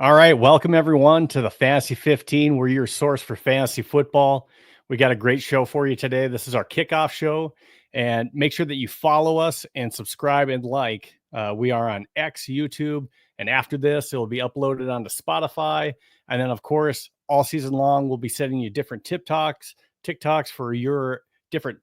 All right, welcome everyone to the Fantasy 15. We're your source for fantasy football. We got a great show for you today. This is our kickoff show, and make sure that you follow us and subscribe and like. We are on X, YouTube, and after this, it will be uploaded onto Spotify. And then, of course, all season long, we'll be sending you different TikToks for your different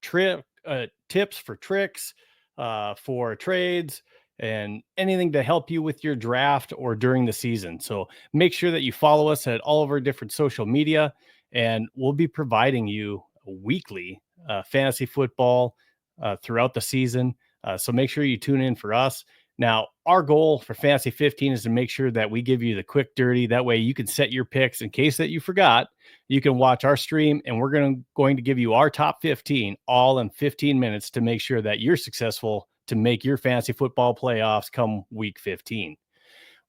tips for tricks, for trades, and anything to help you with your draft or during the season. So make sure that you follow us at all of our different social media, and we'll be providing you weekly fantasy football throughout the season. So make sure you tune in for us. Now, our goal for Fantasy 15 is to make sure that we give you the quick dirty. That way you can set your picks in case that you forgot. You can watch our stream, and we're going to give you our top 15 all in 15 minutes to make sure that you're successful to make your fantasy football playoffs come week 15.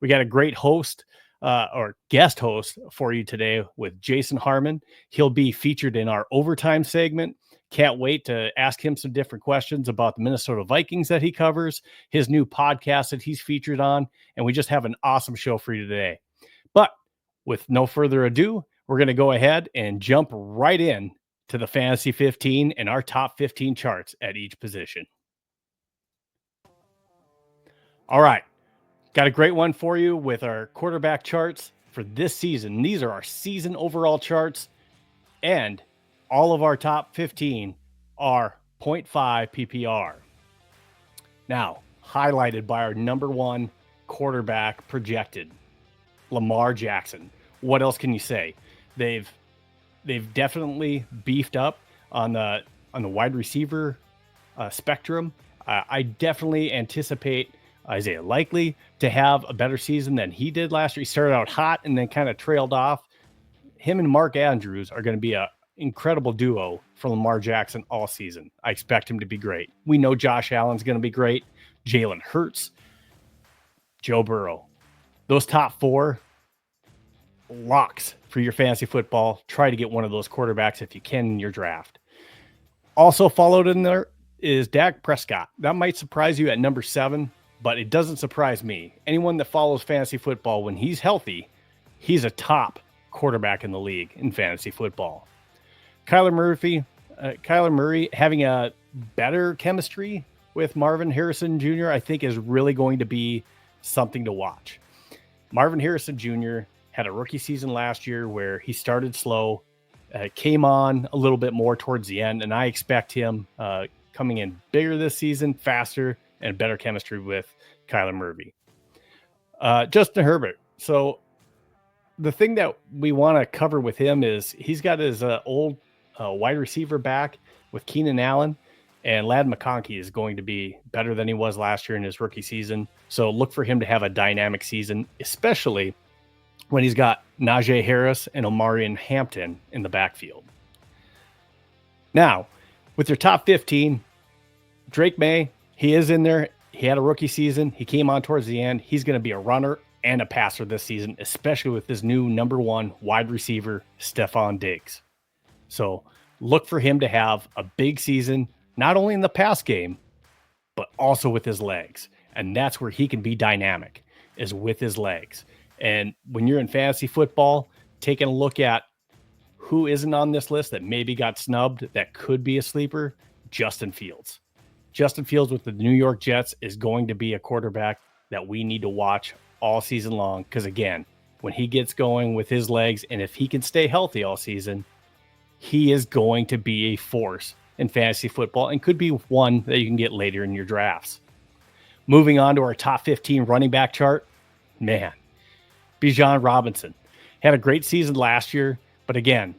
We got a great host or guest host for you today with Jason Harmon. He'll be featured in our overtime segment. Can't wait to ask him some different questions about the Minnesota Vikings that he covers, his new podcast that he's featured on, and we just have an awesome show for you today. But with no further ado, we're going to go ahead and jump right in to the Fantasy 15 and our top 15 charts at each position. All right. Got a great one for you with our quarterback charts for this season. These are our season overall charts, and all of our top 15 are 0.5 PPR. Now, highlighted by our number one quarterback projected, Lamar Jackson. What else can you say? They've definitely beefed up on the wide receiver spectrum. I definitely anticipate Isaiah Likely to have a better season than he did last year. He started out hot and then kind of trailed off. Him and Mark Andrews are going to be an incredible duo for Lamar Jackson all season. I expect him to be great. We know Josh Allen's going to be great. Jalen Hurts, Joe Burrow. Those top four locks for your fantasy football. Try to get one of those quarterbacks if you can in your draft. Also followed in there is Dak Prescott. That might surprise you at number 7. But it doesn't surprise me. Anyone that follows fantasy football, when he's healthy, he's a top quarterback in the league in fantasy football. Kyler Murray having a better chemistry with Marvin Harrison Jr., I think is really going to be something to watch. Marvin Harrison Jr. had a rookie season last year where he started slow, came on a little bit more towards the end, and I expect him coming in bigger this season, faster, and better chemistry with Kyler Murray. Justin Herbert. So the thing that we want to cover with him is he's got his old wide receiver back with Keenan Allen, and Ladd McConkey is going to be better than he was last year in his rookie season. So look for him to have a dynamic season, especially when he's got Najee Harris and Omarion Hampton in the backfield. Now, with your top 15, Drake May, he is in there. He had a rookie season. He came on towards the end. He's going to be a runner and a passer this season, especially with this new number 1 wide receiver, Stephon Diggs. So look for him to have a big season, not only in the pass game, but also with his legs. And that's where he can be dynamic, is with his legs. And when you're in fantasy football, taking a look at who isn't on this list that maybe got snubbed, that could be a sleeper, Justin Fields. Justin Fields with the New York Jets is going to be a quarterback that we need to watch all season long. Because again, when he gets going with his legs, and if he can stay healthy all season, he is going to be a force in fantasy football and could be one that you can get later in your drafts. Moving on to our top 15 running back chart, man, Bijan Robinson had a great season last year, but again,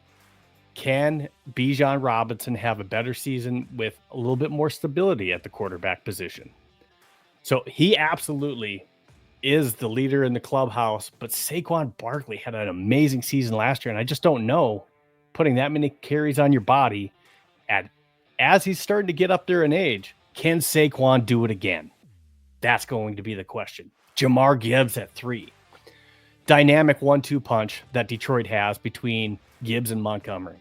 can Bijan Robinson have a better season with a little bit more stability at the quarterback position? So he absolutely is the leader in the clubhouse, but Saquon Barkley had an amazing season last year, and I just don't know, putting that many carries on your body as he's starting to get up there in age, can Saquon do it again? That's going to be the question. Jahmyr Gibbs at 3. Dynamic 1-2 punch that Detroit has between Gibbs and Montgomery.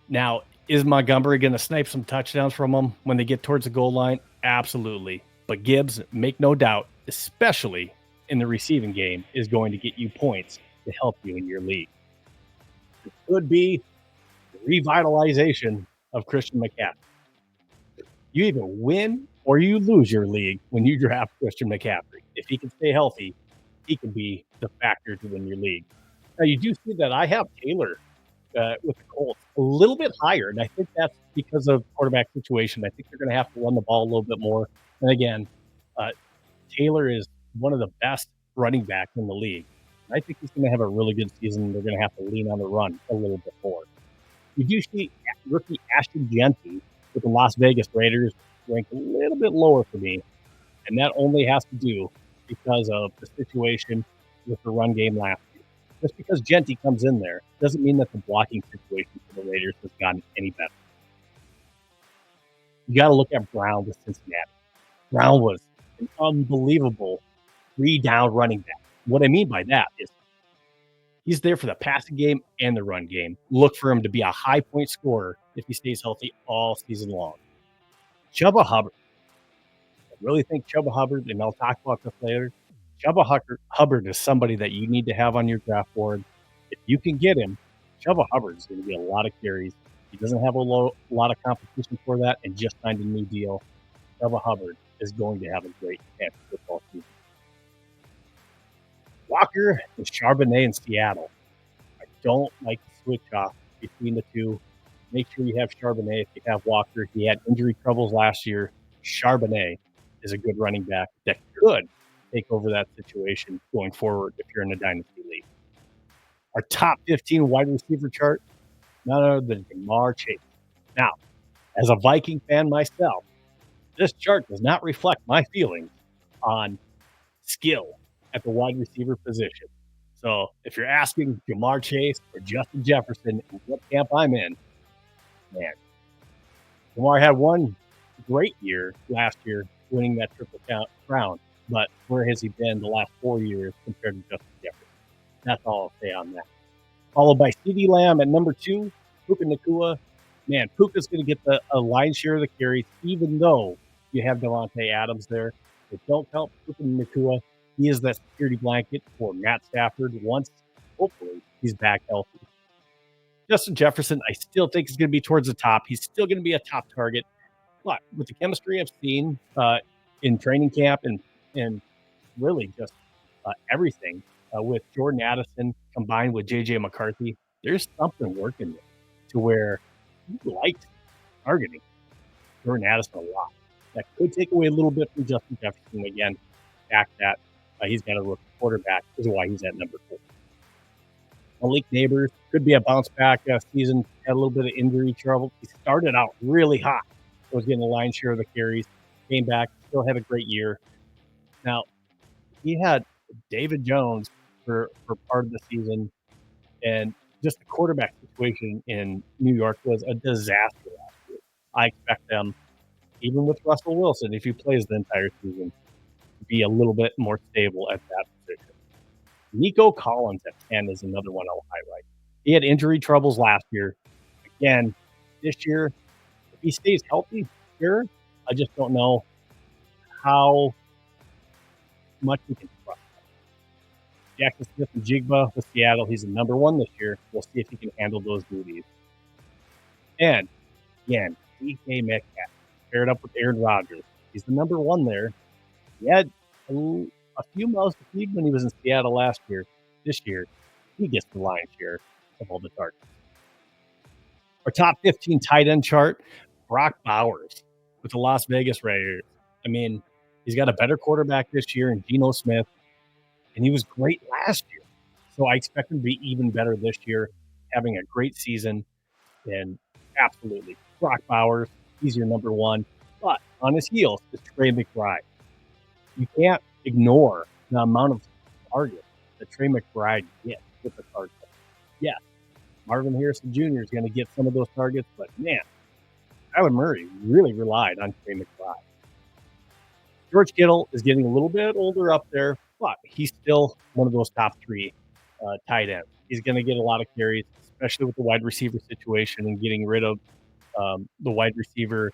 Now, is Montgomery going to snipe some touchdowns from them when they get towards the goal line? Absolutely. But Gibbs, make no doubt, especially in the receiving game is going to get you points to help you in your league. It could be the revitalization of Christian McCaffrey. You either win or you lose your league when you draft Christian McCaffrey. If he can stay healthy, he can be the factor to win your league. Now, you do see that I have Taylor with the Colts a little bit higher, and I think that's because of quarterback situation. I think they're going to have to run the ball a little bit more. And again, uh, Taylor is one of the best running backs in the league. I think he's going to have a really good season. They're going to have to lean on the run a little bit more. You do see rookie Ashton Genty with the Las Vegas Raiders ranked a little bit lower for me, and that only has to do because of the situation with the run game last year. Just because Genty comes in there doesn't mean that the blocking situation for the Raiders has gotten any better. You got to look at Brown with Cincinnati. Brown was an unbelievable 3-down running back. What I mean by that is he's there for the passing game and the run game. Look for him to be a high point scorer if he stays healthy all season long. Chuba Hubbard. I really think Chuba Hubbard, and I'll talk about this later. Chuba Hubbard is somebody that you need to have on your draft board. If you can get him, Chuba Hubbard is going to get a lot of carries. He doesn't have a lot of competition for that and just signed a new deal. Chuba Hubbard is going to have a great fantasy football season. Walker and Charbonnet in Seattle. I don't like to switch off between the two. Make sure you have Charbonnet if you have Walker. He had injury troubles last year. Charbonnet is a good running back that could take over that situation going forward if you're in a dynasty league. Our top 15 wide receiver chart, none other than Ja'Marr Chase. Now, as a Viking fan myself, this chart does not reflect my feelings on skill at the wide receiver position. So if you're asking Ja'Marr Chase or Justin Jefferson in what camp I'm in, man, Ja'Marr had one great year last year winning that triple crown, but where has he been the last 4 years compared to Justin Jefferson? That's all I'll say on that. Followed by CeeDee Lamb at number 2, Puka Nacua. Man, Puka's going to get a lion's share of the carries, even though you have Devontae Adams there. But don't count Puka Nacua. He is that security blanket for Matt Stafford once, hopefully, he's back healthy. Justin Jefferson, I still think is going to be towards the top. He's still going to be a top target. But with the chemistry I've seen in training camp and really just everything with Jordan Addison combined with J.J. McCarthy, there's something working there to where he likes targeting Jordan Addison a lot. That could take away a little bit from Justin Jefferson again. Back that he's got a rookie quarterback is why he's at number 4. Malik Neighbors could be a bounce back season. Had a little bit of injury trouble. He started out really hot. Was getting a lion's share of the carries. Came back, still had a great year. Now, he had David Jones for part of the season, and just the quarterback situation in New York was a disaster last year. I expect them, even with Russell Wilson, if he plays the entire season, to be a little bit more stable at that position. Nico Collins at 10 is another one I'll highlight. He had injury troubles last year. Again, this year, if he stays healthy, sure. I just don't know how much we can trust him. Jackson Smith and Jigba with Seattle. He's the number 1 this year. We'll see if he can handle those duties. And again, DK Metcalf paired up with Aaron Rodgers. He's the number 1 there. He had a few miles to feed when he was in Seattle last year. This year, he gets the lion's share of all the targets. Our top 15 tight end chart, Brock Bowers with the Las Vegas Raiders. I mean, he's got a better quarterback this year in Geno Smith, and he was great last year. So I expect him to be even better this year, having a great season. And absolutely, Brock Bowers, he's your number 1. But on his heels is Trey McBride. You can't ignore the amount of targets that Trey McBride gets with the Cardinals. Yes, Marvin Harrison Jr. is going to get some of those targets, but man, Kyler Murray really relied on Trey McBride. George Kittle is getting a little bit older up there, but he's still one of those top 3 tight ends. He's going to get a lot of carries, especially with the wide receiver situation and getting rid of the wide receiver,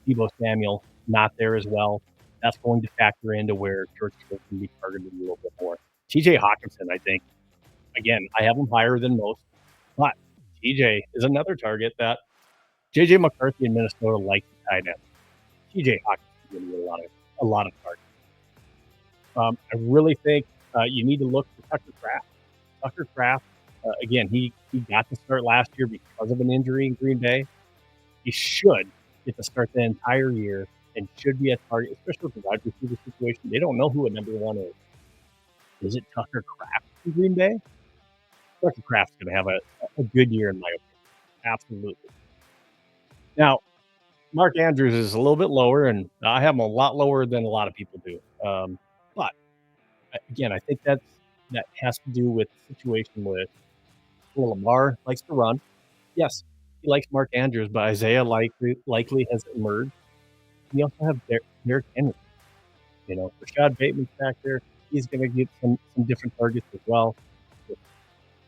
Deebo Samuel, not there as well. that's going to factor into where George Kittle can be targeted a little bit more. TJ Hawkinson, I think, again, I have him higher than most, but TJ is another target that JJ McCarthy in Minnesota likes the tight end. TJ Hawkinson is going to get a lot of targets. I really think you need to look for Tucker Kraft. Tucker Kraft, again, he got to start last year because of an injury in Green Bay. He should get to start the entire year and should be a target, especially with the wide receiver situation. They don't know who a number one is. Is it Tucker Kraft in Green Bay? Tucker Kraft's going to have a good year in my opinion. Absolutely. Now, Mark Andrews is a little bit lower, and I have him a lot lower than a lot of people do. But again, I think that has to do with the situation with Lamar likes to run. Yes, he likes Mark Andrews, but Isaiah likely has emerged. You also have Derrick Henry. Rashad Bateman's back there. He's going to get some different targets as well.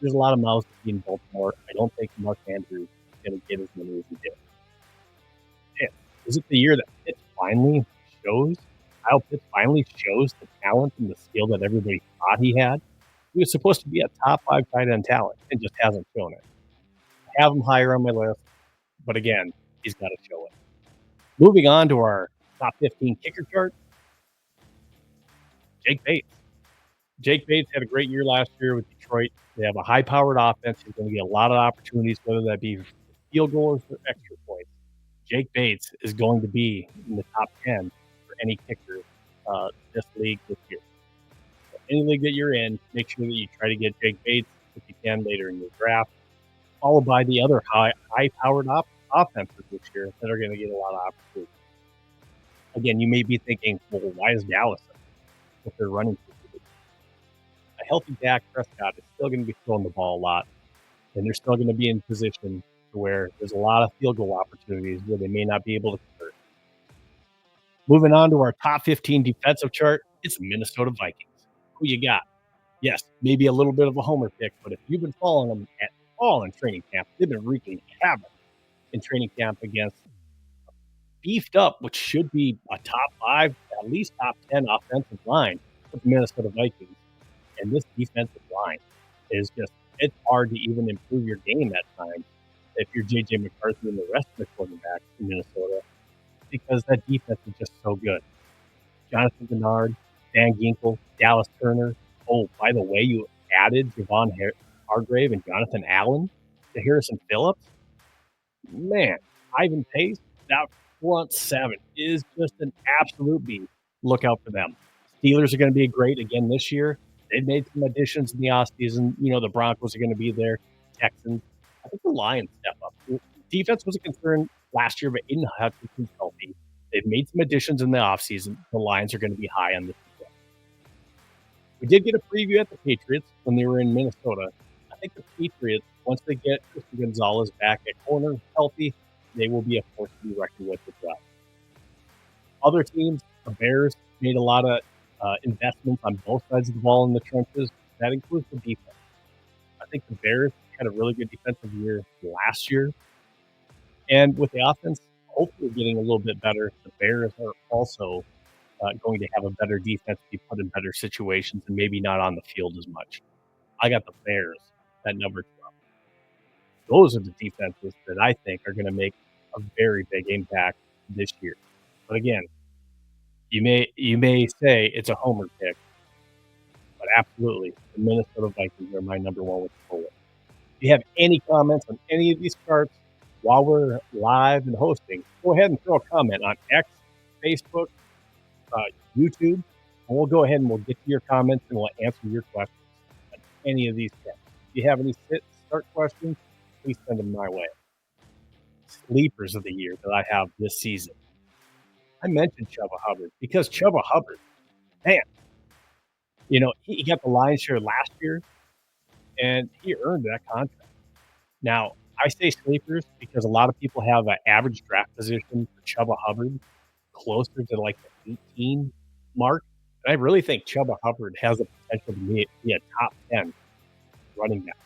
There's a lot of mouths to feed in Baltimore. I don't think Mark Andrews is going to get as many as he did. And is it the year that Pitts finally shows? Kyle Pitts finally shows the talent and the skill that everybody thought he had. He was supposed to be a top 5 tight end talent and just hasn't shown it. I have him higher on my list, but again, he's got to show it. Moving on to our top 15 kicker chart, Jake Bates. Jake Bates had a great year last year with Detroit. They have a high-powered offense. He's going to get a lot of opportunities, whether that be field goals or extra points. Jake Bates is going to be in the top 10 for any kicker this league this year. So any league that you're in, make sure that you try to get Jake Bates if you can later in your draft, followed by the other high-powered offenses this year that are going to get a lot of opportunities. Again, you may be thinking, well, why is Dallas if they're running? A healthy Dak Prescott is still going to be throwing the ball a lot, and they're still going to be in position to where there's a lot of field goal opportunities where they may not be able to convert. Moving on to our top 15 defensive chart, it's the Minnesota Vikings. Who you got? Yes, maybe a little bit of a homer pick, but if you've been following them at all in training camp, they've been wreaking havoc in training camp against beefed up, which should be a top 5, at least top 10 offensive line with the Minnesota Vikings. And this defensive line is it's hard to even improve your game at times if you're J.J. McCarthy and the rest of the quarterbacks in Minnesota, because that defense is just so good. Jonathan Bernard, Dan Ginkel, Dallas Turner. Oh, by the way, you added Javon Hargrave and Jonathan Allen to Harrison Phillips. Man, Ivan Pace, that front 7 is just an absolute beast. Look out for them. Steelers are going to be great again this year. They've made some additions in the offseason. The Broncos are going to be there. Texans. I think the Lions step up. Defense was a concern last year, but Aiden Hutchinson's healthy. They've made some additions in the offseason. The Lions are going to be high on this. We did get a preview at the Patriots when they were in Minnesota. I think the Patriots, once they get Christian Gonzalez back at corner healthy, they will be a force to be reckoned with as well. Other teams, the Bears, made a lot of investments on both sides of the ball in the trenches. That includes the defense. I think the Bears had a really good defensive year last year. And with the offense hopefully getting a little bit better, the Bears are also going to have a better defense, be put in better situations, and maybe not on the field as much. I got the Bears at number 12. Those are the defenses that I think are going to make a very big impact this year. But again, you may say it's a homer pick, but absolutely, the Minnesota Vikings are my number 1 with the bullet. If you have any comments on any of these charts while we're live and hosting, go ahead and throw a comment on X, Facebook, YouTube, and we'll go ahead and we'll get to your comments and we'll answer your questions on any of these charts. If you have any start questions, please send them my way. Sleepers of the year that I have this season. I mentioned Chuba Hubbard because Chuba Hubbard, man, he got the lion's share last year, and he earned that contract. Now, I say sleepers because a lot of people have an average draft position for Chuba Hubbard closer to like the 18 mark. And I really think Chuba Hubbard has the potential to be a top 10 running back.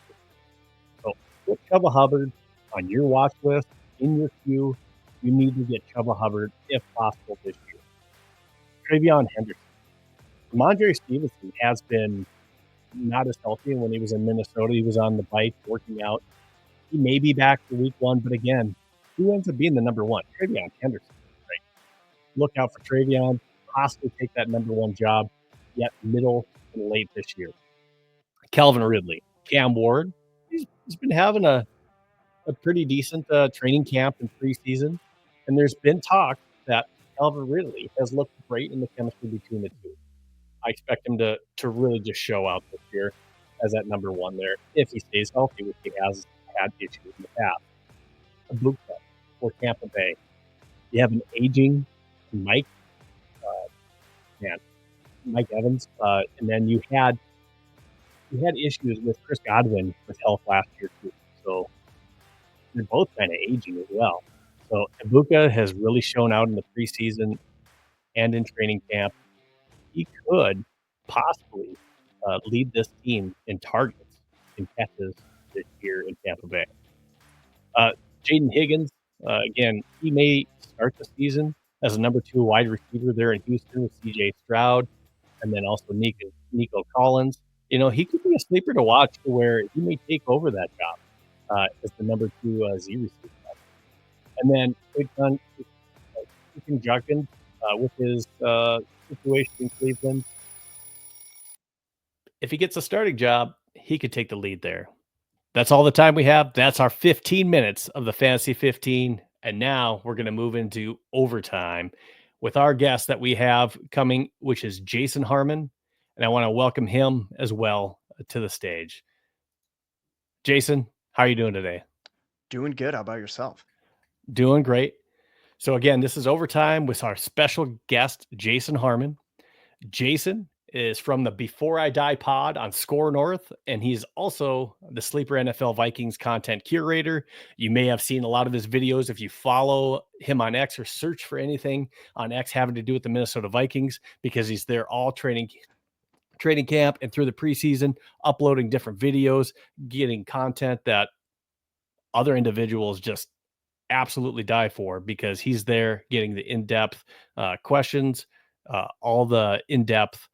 So put Chuba Hubbard on your watch list, in your queue. You need to get Chuba Hubbard if possible this year. Travion Henderson. Ramondre Stevenson has been not as healthy. And when he was in Minnesota, he was on the bike working out. He may be back for week 1, but again, who ends up being the number 1? Travion Henderson. Right. Look out for Travion, possibly take that number 1 job yet middle and late this year. Calvin Ridley, Cam Ward, he's been having a pretty decent training camp and preseason. And there's been talk that Calvin Ridley has looked great in the chemistry between the two. I expect him to really just show out this year as that number 1 there if he stays healthy, which he has had issues in the past. Ibuka for Tampa Bay. You have an aging Mike, Mike Evans, and then you had issues with Chris Godwin with health last year too. So they're both kind of aging as well. So Ibuka has really shown out in the preseason and in training camp. He could possibly lead this team in targets and catches this year in Tampa Bay. Jaden Higgins, again, he may start the season as a number 2 wide receiver there in Houston with C.J. Stroud, and then also Nico Collins. You know, he could be a sleeper to watch to where he may take over that job as the number 2 Z receiver. And then Ethan Juckins with his situation in Cleveland. If he gets a starting job, he could take the lead there. That's all the time we have. That's our 15 minutes of the Fantasy 15. And now we're going to move into overtime with our guest that we have coming, which is Jason Harmon. And I want to welcome him as well to the stage. Jason, how are you doing today? Doing good. How about yourself? Doing great. So again, this is overtime with our special guest, Jason Harmon. Jason is from the Before I Die pod on SKORNorth, and he's also the Sleeper NFL Vikings content curator. You may have seen a lot of his videos if you follow him on X or search for anything on X having to do with the Minnesota Vikings, because he's there all training camp and through the preseason, uploading different videos, getting content that other individuals just absolutely die for, because he's there getting the in-depth questions, all the in-depth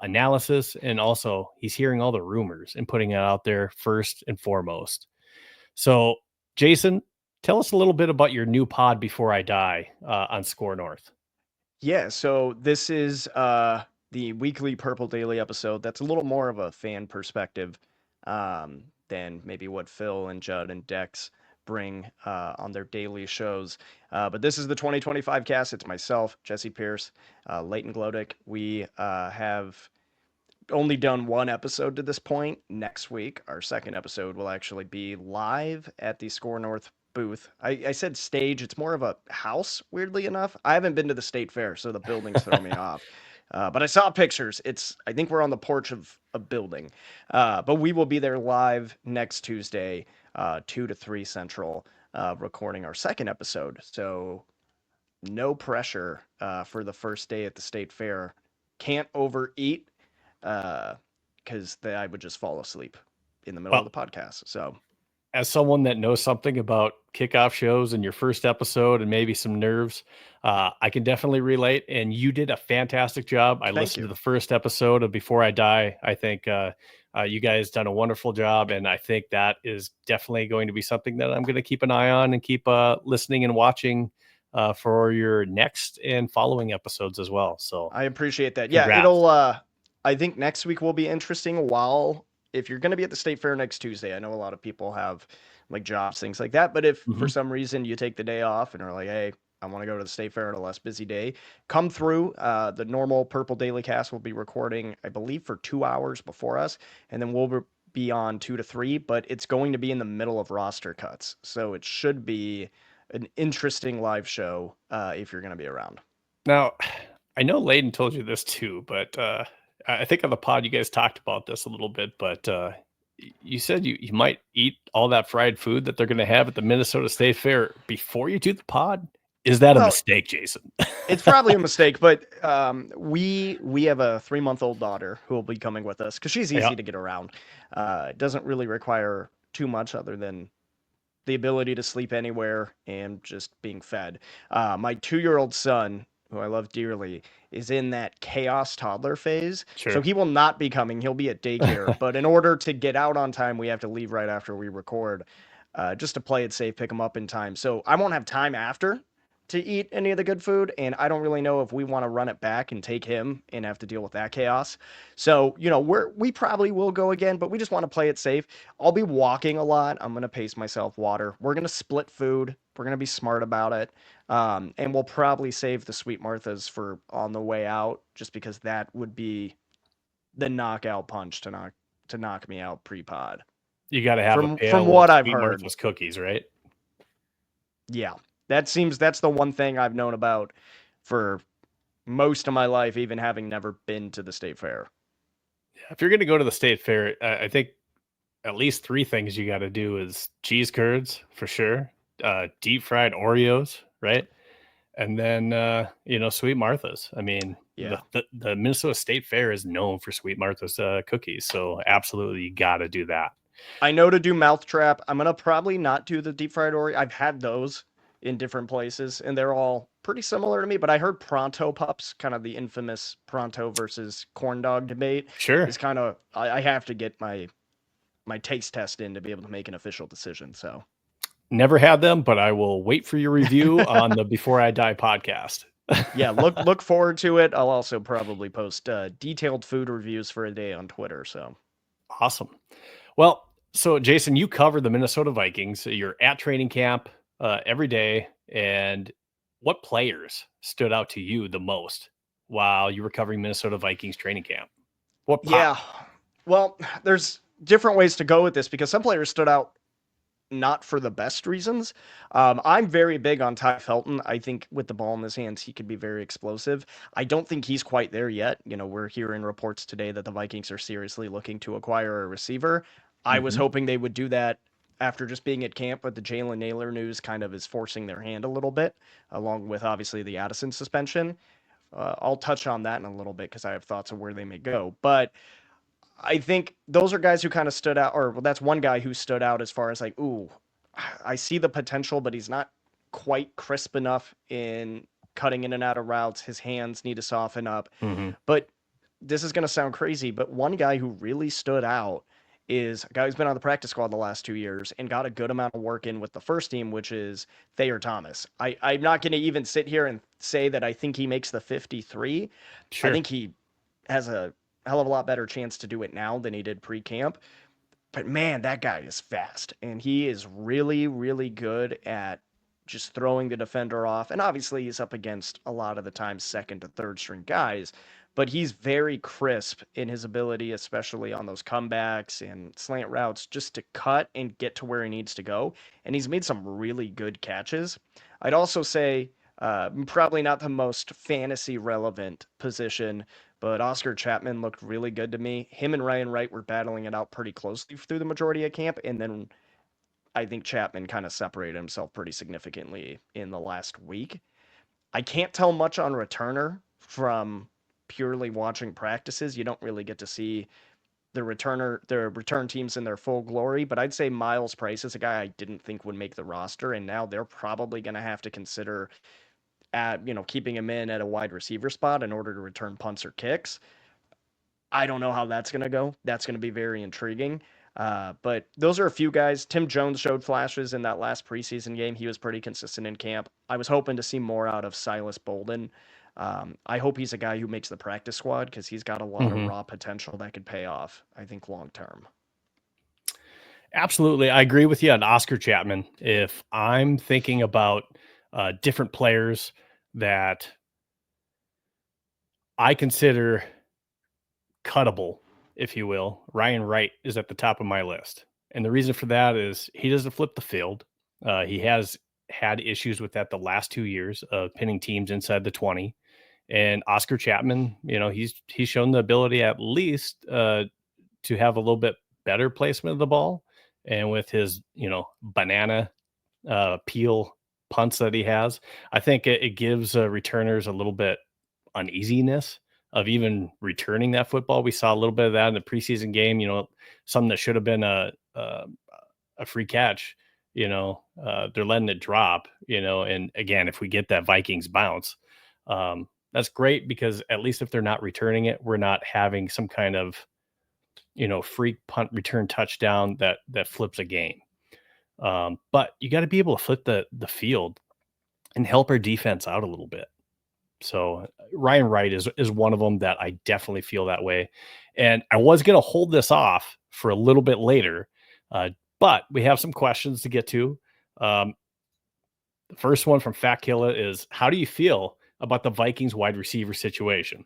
analysis, and also he's hearing all the rumors and putting it out there first and foremost. So, Jason, tell us a little bit about your new pod, Before I Die, on SKORNorth. Yeah, so this is the weekly Purple Daily episode that's a little more of a fan perspective than maybe what Phil and Judd and Dex bring on their daily shows. But this is the 2025 cast. It's myself, Jesse Pierce, Leighton Glodick. We have only done 1 episode to this point. Next week, our second episode will actually be live at the SKORNorth booth. I said stage. It's more of a house, weirdly enough. I haven't been to the state fair, so the buildings throw me off. But I saw pictures. I think we're on the porch of a building. But we will be there live next Tuesday, 2 to 3 Central, recording our second episode. So no pressure for the first day at the state fair. Can't overeat, because I would just fall asleep in the middle of the podcast. So, as someone that knows something about kickoff shows and your first episode and maybe some nerves, I can definitely relate. And you did a fantastic job. I listened to the first episode of Before I Die. I think you guys done a wonderful job, and I think that is definitely going to be something that I'm going to keep an eye on and keep listening and watching for your next and following episodes as well. So I appreciate that. Congrats. Yeah, it'll. I think next week will be interesting. If you're going to be at the state fair next Tuesday, I know a lot of people have like jobs, things like that. But if for some reason you take the day off and are like, hey, I want to go to the state fair on a less busy day, come through. The normal Purple Daily Cast will be recording, I believe, for 2 hours before us, and then we'll be on 2 to 3. But it's going to be in the middle of roster cuts, so it should be an interesting live show if you're going to be around. Now, I know Leighton told you this too, but I think on the pod you guys talked about this a little bit, but you said you might eat all that fried food that they're going to have at the Minnesota State Fair before you do the pod. Is that a mistake, Jason? It's probably a mistake, but we have a 3-month-old daughter who will be coming with us because she's easy to get around. It doesn't really require too much other than the ability to sleep anywhere and just being fed. My 2-year-old son, who I love dearly, is in that chaos toddler phase. So Sure. he will not be coming. He'll be at daycare. But in order to get out on time, we have to leave right after we record, just to play it safe, pick him up in time. So I won't have time after to eat any of the good food, and I don't really know if we want to run it back and take him and have to deal with that chaos. So, we probably will go again, but we just want to play it safe. I'll be walking a lot. I'm gonna pace myself, water. We're gonna split food. We're gonna be smart about it. And we'll probably save the Sweet Marthas for on the way out, just because that would be the knockout punch to knock me out pre-pod. You got to have a From pail of what I've Sweet heard, Martha's cookies, right? yeah, that's the one thing I've known about for most of my life, even having never been to the state fair. If you're going to go to the state fair, I think at least three things you got to do is cheese curds for sure, deep fried Oreos, right? And then Sweet Martha's. I mean, Yeah. the Minnesota State Fair is known for Sweet Martha's cookies, so absolutely you got to do that. I know to do mouthtrap. I'm gonna probably not do the deep fried Oreo. I've had those in different places, and they're all pretty similar to me. But I heard Pronto Pups, kind of the infamous Pronto versus corn dog debate, Sure. is kind of I have to get my taste test in to be able to make an official decision. So Never had them, but I will wait for your review on the Before I Die podcast. yeah, look forward to it. I'll also probably post detailed food reviews for a day on Twitter. So Awesome. Well, so Jason, you cover the Minnesota Vikings. You're at training camp every day. And what players stood out to you the most while you were covering Minnesota Vikings training camp? What pop? yeah, well, there's different ways to go with this because some players stood out not for the best reasons. I'm very big on Ty Felton. I think with the ball in his hands, he could be very explosive. I don't think he's quite there yet. We're hearing reports today that the Vikings are seriously looking to acquire a receiver. I was hoping they would do that after just being at camp, but the Jalen Naylor news kind of is forcing their hand a little bit, along with obviously the Addison suspension. I'll touch on that in a little bit because I have thoughts of where they may go. But I think those are guys who kind of stood out, or well, that's one guy who stood out as far as like, ooh, I see the potential, but he's not quite crisp enough in cutting in and out of routes. His hands need to soften up. Mm-hmm. But this is going to sound crazy, but one guy who really stood out is a guy who's been on the practice squad the last 2 years and got a good amount of work in with the first team, which is Thayer Thomas. I'm not going to even sit here and say that I think he makes the 53. I Sure. think he has a hell of a lot better chance to do it now than he did pre-camp. But man, that guy is fast, and he is really, really good at just throwing the defender off. And obviously, he's up against a lot of the time second to third string guys, but he's very crisp in his ability, especially on those comebacks and slant routes, just to cut and get to where he needs to go. And he's made some really good catches. I'd also say probably not the most fantasy relevant position, but Oscar Chapman looked really good to me. Him and Ryan Wright were battling it out pretty closely through the majority of camp, and then I think Chapman kind of separated himself pretty significantly in the last week. I can't tell much on returner from purely watching practices. You don't really get to see the return teams in their full glory, but I'd say Miles Price is a guy I didn't think would make the roster, and now they're probably going to have to consider keeping him in at a wide receiver spot in order to return punts or kicks. I don't know how that's going to go. That's going to be very intriguing. But those are a few guys. Tim Jones showed flashes in that last preseason game. He was pretty consistent in camp. I was hoping to see more out of Silas Bolden. I hope he's a guy who makes the practice squad because he's got a lot of raw potential that could pay off, I think, long term. Absolutely. I agree with you on Oscar Chapman. If I'm thinking about different players that I consider cuttable, if you will, Ryan Wright is at the top of my list. And the reason for that is he doesn't flip the field. He has had issues with that the last 2 years of pinning teams inside the 20. And Oscar Chapman, he's shown the ability at least to have a little bit better placement of the ball. And with his, banana peel punts that he has, I think it gives returners a little bit uneasiness of even returning that football. We saw a little bit of that in the preseason game, something that should have been a free catch, they're letting it drop, and again, if we get that Vikings bounce, That's great because at least if they're not returning it, we're not having some kind of freak punt return touchdown that flips a game. But you got to be able to flip the field and help our defense out a little bit. So Ryan Wright is one of them that I definitely feel that way. And I was going to hold this off for a little bit later, but we have some questions to get to. The first one from Fat Killa is, how do you feel about the Vikings wide receiver situation?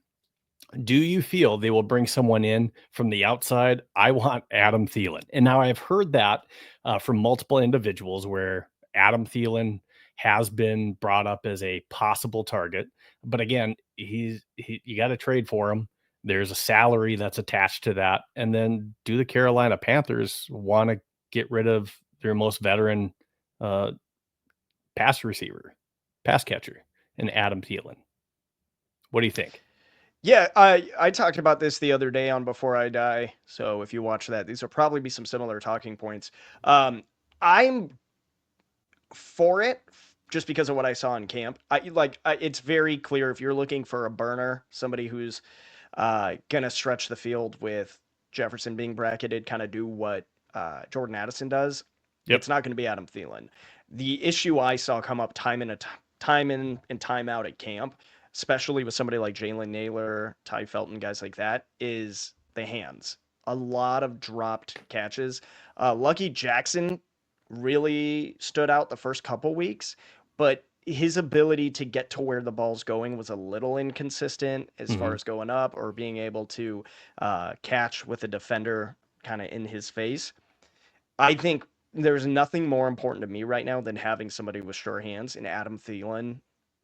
Do you feel they will bring someone in from the outside? I want Adam Thielen. And now I've heard that from multiple individuals where Adam Thielen has been brought up as a possible target. But again, you got to trade for him. There's a salary that's attached to that. And then do the Carolina Panthers want to get rid of their most veteran uh, pass catcher, and Adam Thielen? What do you think? Yeah, I talked about this the other day on Before I Die. So if you watch that, these will probably be some similar talking points. I'm for it just because of what I saw in camp. It's very clear if you're looking for a burner, somebody who's gonna stretch the field with Jefferson being bracketed, kind of do what Jordan Addison does. Yep. It's not going to be Adam Thielen. The issue I saw come up time in and time out at camp, especially with somebody like Jalen Naylor, Ty Felton, guys like that, is the hands. A lot of dropped catches. Lucky Jackson really stood out the first couple weeks, but his ability to get to where the ball's going was a little inconsistent as far as going up or being able to catch with a defender kind of in his face. I think there's nothing more important to me right now than having somebody with sure hands, and Adam Thielen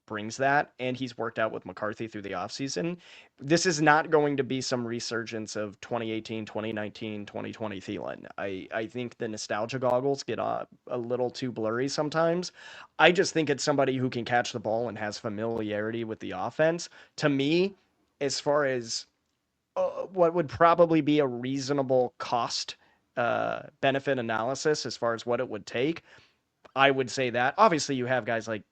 brings that, and he's worked out with McCarthy through the offseason. This is not going to be some resurgence of 2018, 2019, 2020 Thielen. I think the nostalgia goggles get a little too blurry sometimes. I just think it's somebody who can catch the ball and has familiarity with the offense. To me, as far as what would probably be a reasonable cost benefit analysis as far as what it would take, I would say that. Obviously, you have guys like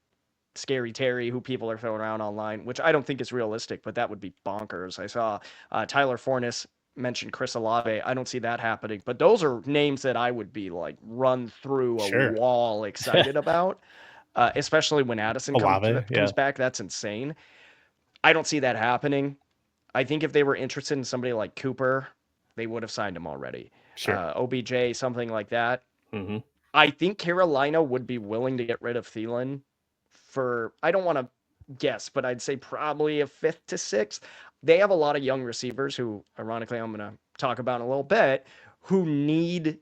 Scary Terry, who people are throwing around online, which I don't think is realistic, but that would be bonkers. I saw Tyler Fornes mention Chris Olave. I don't see that happening, but those are names that I would be like run through a Sure. wall excited about, especially when Addison Olave, yeah. comes back. That's insane. I don't see that happening. I think if they were interested in somebody like Cooper, they would have signed him already. Sure. OBJ, something like that. Mm-hmm. I think Carolina would be willing to get rid of Thielen for, I don't want to guess, but I'd say probably a fifth to sixth. They have a lot of young receivers who, ironically, I'm going to talk about in a little bit, who need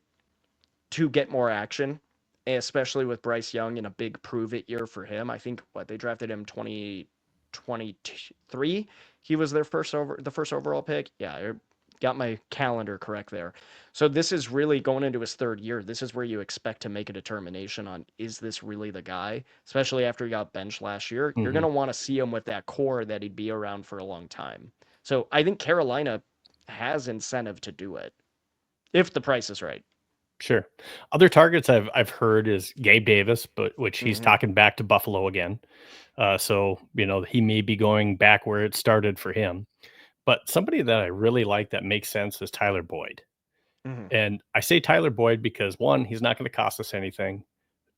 to get more action, especially with Bryce Young in a big prove it year for him. I think they drafted him 2023. He was the first overall pick. Yeah, I got my calendar correct there. So this is really going into his third year. This is where you expect to make a determination on, is this really the guy? Especially after he got benched last year. You're going to want to see him with that core that he'd be around for a long time. So I think Carolina has incentive to do it if the price is right. Sure. Other targets I've heard is Gabe Davis, but which he's talking back to Buffalo again. So he may be going back where it started for him. But somebody that I really like that makes sense is Tyler Boyd. And I say Tyler Boyd because one, he's not going to cost us anything.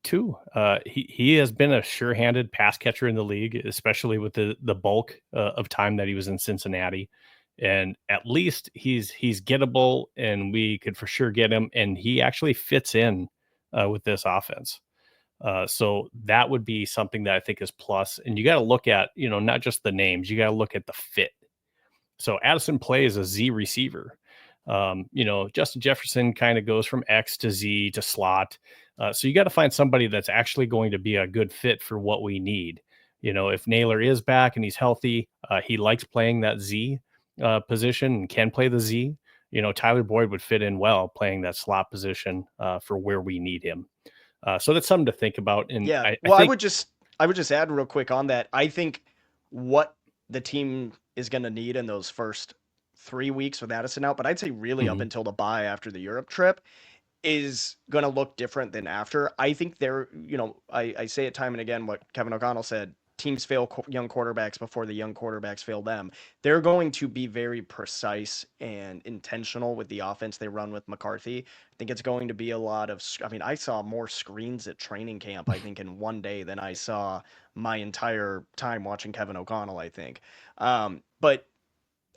Two, he has been a sure-handed pass catcher in the league, especially with the bulk of time that he was in Cincinnati. And at least he's gettable, and we could for sure get him. And he actually fits in with this offense. So that would be something that I think is plus. And you got to look at not just the names, you got to look at the fit. So Addison plays a Z receiver. Justin Jefferson kind of goes from X to Z to slot. So you got to find somebody that's actually going to be a good fit for what we need. If Naylor is back and he's healthy, he likes playing that Z position and can play the Z. Tyler Boyd would fit in well playing that slot position for where we need him. So that's something to think about. And yeah, I well, think, I would just add real quick on that. I think what the team is going to need in those first 3 weeks with Addison out, but I'd say really up until the bye after the Europe trip, is going to look different than after. I think I say it time and again what Kevin O'Connell said. teams fail young quarterbacks before the young quarterbacks fail them. They're going to be very precise and intentional with the offense they run with McCarthy. I think it's going to be a lot of, I mean, I saw more screens at training camp, I think, in one day than I saw my entire time watching Kevin O'Connell, I think. But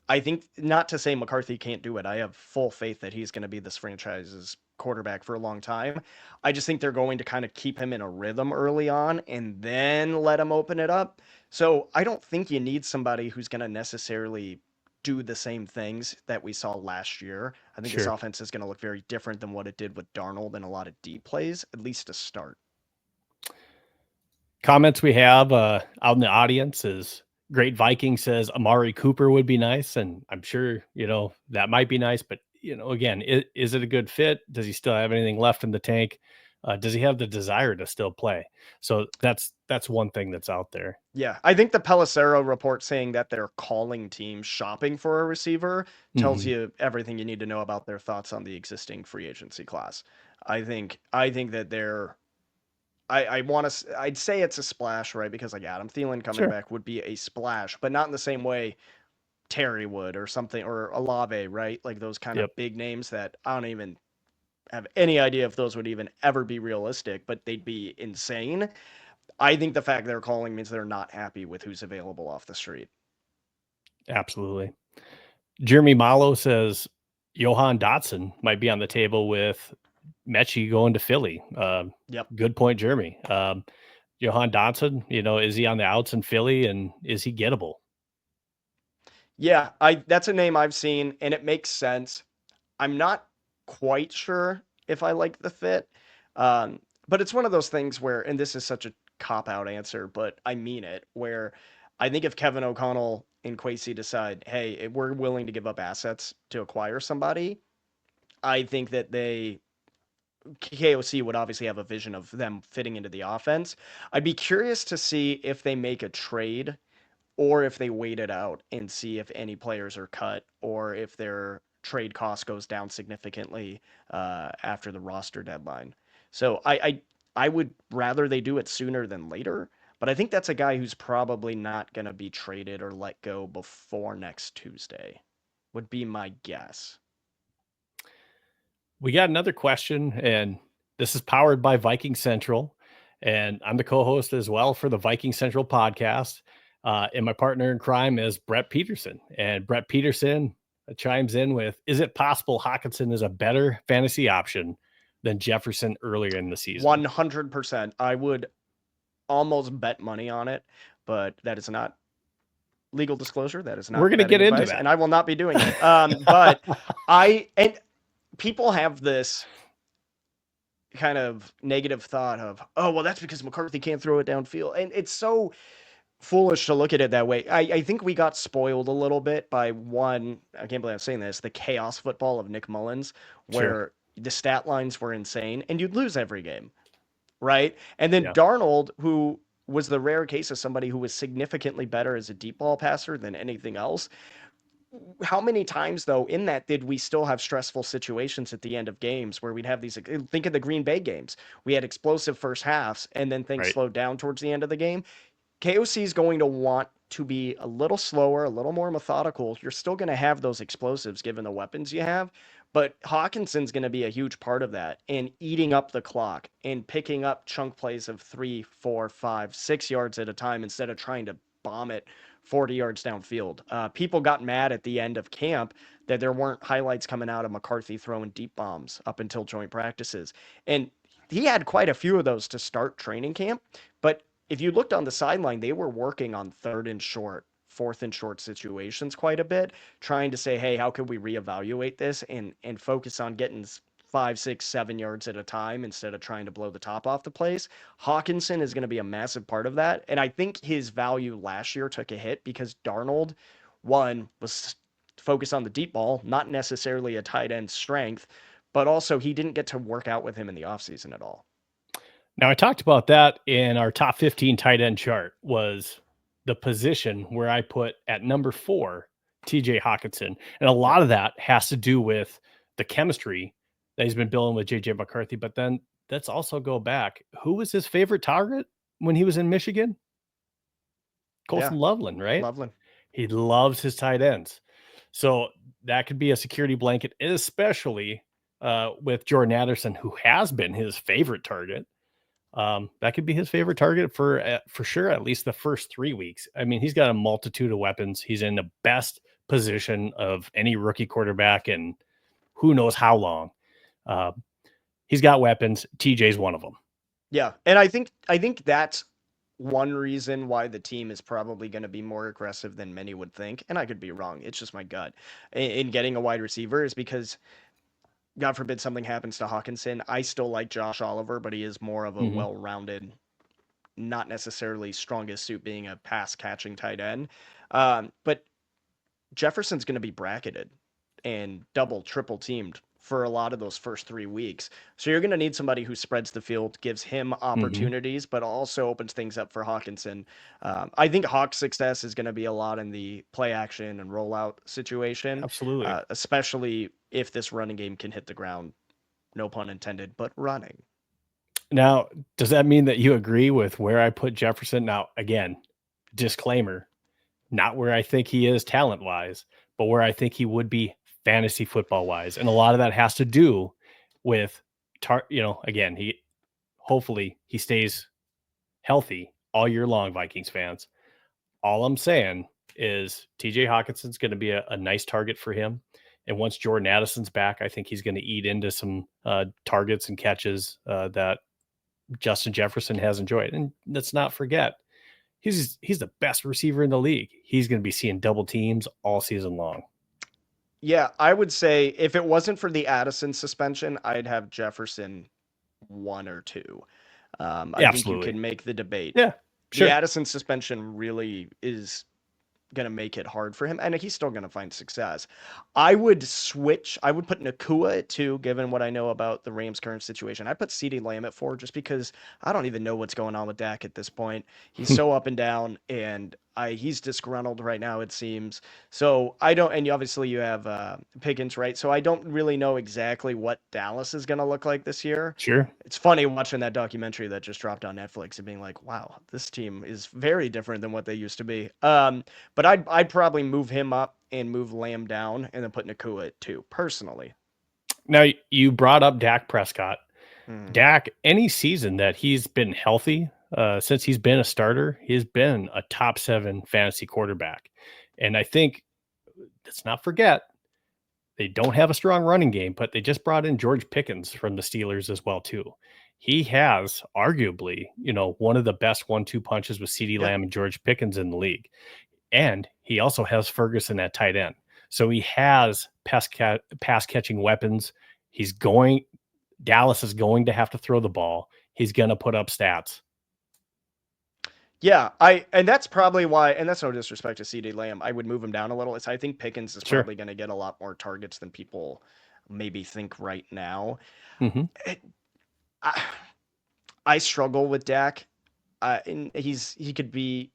I think, not to say McCarthy can't do it. I have full faith that he's going to be this franchise's quarterback for a long time. I just think they're going to kind of keep him in a rhythm early on and then let him open it up. So I don't think you need somebody who's going to necessarily do the same things that we saw last year. I think this Sure. offense is going to look very different than what it did with Darnold and a lot of deep plays, at least to start. Comments we have out in the audience is Great Viking says Amari Cooper would be nice. And I'm sure, that might be nice. But, again, is it a good fit? Does he still have anything left in the tank? Does he have the desire to still play? So that's one thing that's out there. Yeah, I think the Pelissero report saying that they're calling teams shopping for a receiver tells Mhm. you everything you need to know about their thoughts on the existing free agency class. I think that they're I want to I'd say it's a splash, right? Because like Adam Thielen coming Sure. back would be a splash, but not in the same way Terry would or something, or Olave, right? Like those kind Yep. of big names that I don't even have any idea if those would even ever be realistic, but they'd be insane. I think the fact they're calling means they're not happy with who's available off the street. Absolutely. Jeremy Malo says Johan Dotson might be on the table with Mechie going to Philly. Yep. Good point, Jeremy. Johan Dotson, is he on the outs in Philly, and is he gettable? Yeah, I that's a name I've seen and it makes sense. I'm not quite sure if I like the fit. Um, but it's one of those things where, and this is such a cop out answer, but I mean it, where I think if Kevin O'Connell and Kwesi decide, hey, we're willing to give up assets to acquire somebody, I think that KOC would obviously have a vision of them fitting into the offense. I'd be curious to see if they make a trade or if they wait it out and see if any players are cut or if their trade cost goes down significantly after the roster deadline. So I would rather they do it sooner than later, but I think that's a guy who's probably not going to be traded or let go before next Tuesday, would be my guess. We got another question, and this is powered by Viking Central, and I'm the co-host as well for the Viking Central podcast. And my partner in crime is Brett Peterson, and Brett Peterson chimes in with: is it possible Hawkinson is a better fantasy option than Jefferson earlier in the season? 100%. I would almost bet money on it, but that is not legal disclosure. That is We're not going to betting get into advice, that. and I will not be doing it. But and people have this kind of negative thought of, oh, well, that's because McCarthy can't throw it downfield, and it's so foolish to look at it that way. I think we got spoiled a little bit by one. I can't believe I'm saying this. The chaos football of Nick Mullins, Sure. where the stat lines were insane, and you'd lose every game, right? And then Yeah. Darnold, who was the rare case of somebody who was significantly better as a deep ball passer than anything else. How many times though in that did we still have stressful situations at the end of games where we'd have these, think of the Green Bay games. We had explosive first halves and then things Right. slowed down towards the end of the game. KOC is going to want to be a little slower, a little more methodical. You're still going to have those explosives given the weapons you have, but Hawkinson's going to be a huge part of that and eating up the clock and picking up chunk plays of 3, 4, 5, 6 yards at a time instead of trying to bomb it 40 yards downfield. People got mad at the end of camp that there weren't highlights coming out of McCarthy throwing deep bombs up until joint practices. And he had quite a few of those to start training camp, but if you looked on the sideline, they were working on third and short, fourth and short situations quite a bit, trying to say, hey, how could we reevaluate this and focus on getting 5, 6, 7 yards at a time instead of trying to blow the top off the place. Hawkinson is going to be a massive part of that. And I think his value last year took a hit because Darnold, one, was focused on the deep ball, not necessarily a tight end strength, but also he didn't get to work out with him in the offseason at all. Now, I talked about that in our top 15 tight end chart, was the position where I put at number 4, TJ Hawkinson. And a Yep. lot of that has to do with the chemistry that he's been building with JJ McCarthy. But then let's also go back. Who was his favorite target when he was in Michigan? Yeah, Colson Loveland, right? Loveland. He loves his tight ends. So that could be a security blanket, especially with Jordan Addison, who has been his favorite target. That could be his favorite target for sure, at least the first 3 weeks. I mean, he's got a multitude of weapons. He's in the best position of any rookie quarterback in who knows how long. Uh, he's got weapons. TJ's one of them. Yeah, and I think that's one reason why the team is probably going to be more aggressive than many would think, and I could be wrong. It's just my gut in getting a wide receiver is because God forbid something happens to Hawkinson. I still like Josh Oliver, but he is more of a Mm-hmm. well-rounded, not necessarily strongest suit being a pass catching tight end. But Jefferson's going to be bracketed and double, triple teamed for a lot of those first 3 weeks. So you're going to need somebody who spreads the field, gives him Mm-hmm. opportunities, but also opens things up for Hawkinson. I think Hawk's success is going to be a lot in the play action and rollout situation, Absolutely. especially if this running game can hit the ground, no pun intended, but running. Now, does that mean that you agree with where I put Jefferson? Now, again, disclaimer, not where I think he is talent wise, but where I think he would be fantasy football wise. And a lot of that has to do with, again, hopefully he stays healthy all year long, Vikings fans. All I'm saying is TJ Hawkinson's going to be a nice target for him. And once Jordan Addison's back, I think he's going to eat into some targets and catches that Justin Jefferson has enjoyed. And let's not forget, he's the best receiver in the league. He's going to be seeing double teams all season long. Yeah, I would say if it wasn't for the Addison suspension, I'd have Jefferson 1 or 2. I Yeah, think you absolutely. can make the debate. Yeah, The sure. Addison suspension really is going to make it hard for him, and he's still going to find success. I would switch. I would put Nakua at 2, given what I know about the Rams' current situation. I put CeeDee Lamb at 4, just because I don't even know what's going on with Dak at this point. He's so up and down, and he's disgruntled right now, it seems. So I don't, and obviously you have Pickens, right? So I don't really know exactly what Dallas is going to look like this year. Sure. It's funny watching that documentary that just dropped on Netflix and being like, wow, this team is very different than what they used to be. But I'd probably move him up and move Lamb down and then put Nakua at 2, personally. Now, you brought up Dak Prescott. Hmm. Dak, any season that he's been healthy, since he's been a starter, he's been a top 7 fantasy quarterback. And I think, let's not forget, they don't have a strong running game, but they just brought in George Pickens from the Steelers as well too. He has arguably, one of the best 1-2 punches with CeeDee Yeah. Lamb and George Pickens in the league. And he also has Ferguson at tight end. So he has pass catching weapons. Dallas is going to have to throw the ball. He's going to put up stats. Yeah, and that's probably why, and that's no disrespect to CeeDee Lamb. I would move him down a little. I think Pickens is Sure. probably going to get a lot more targets than people maybe think right now. Mm-hmm. It, I, I struggle with Dak. And he could be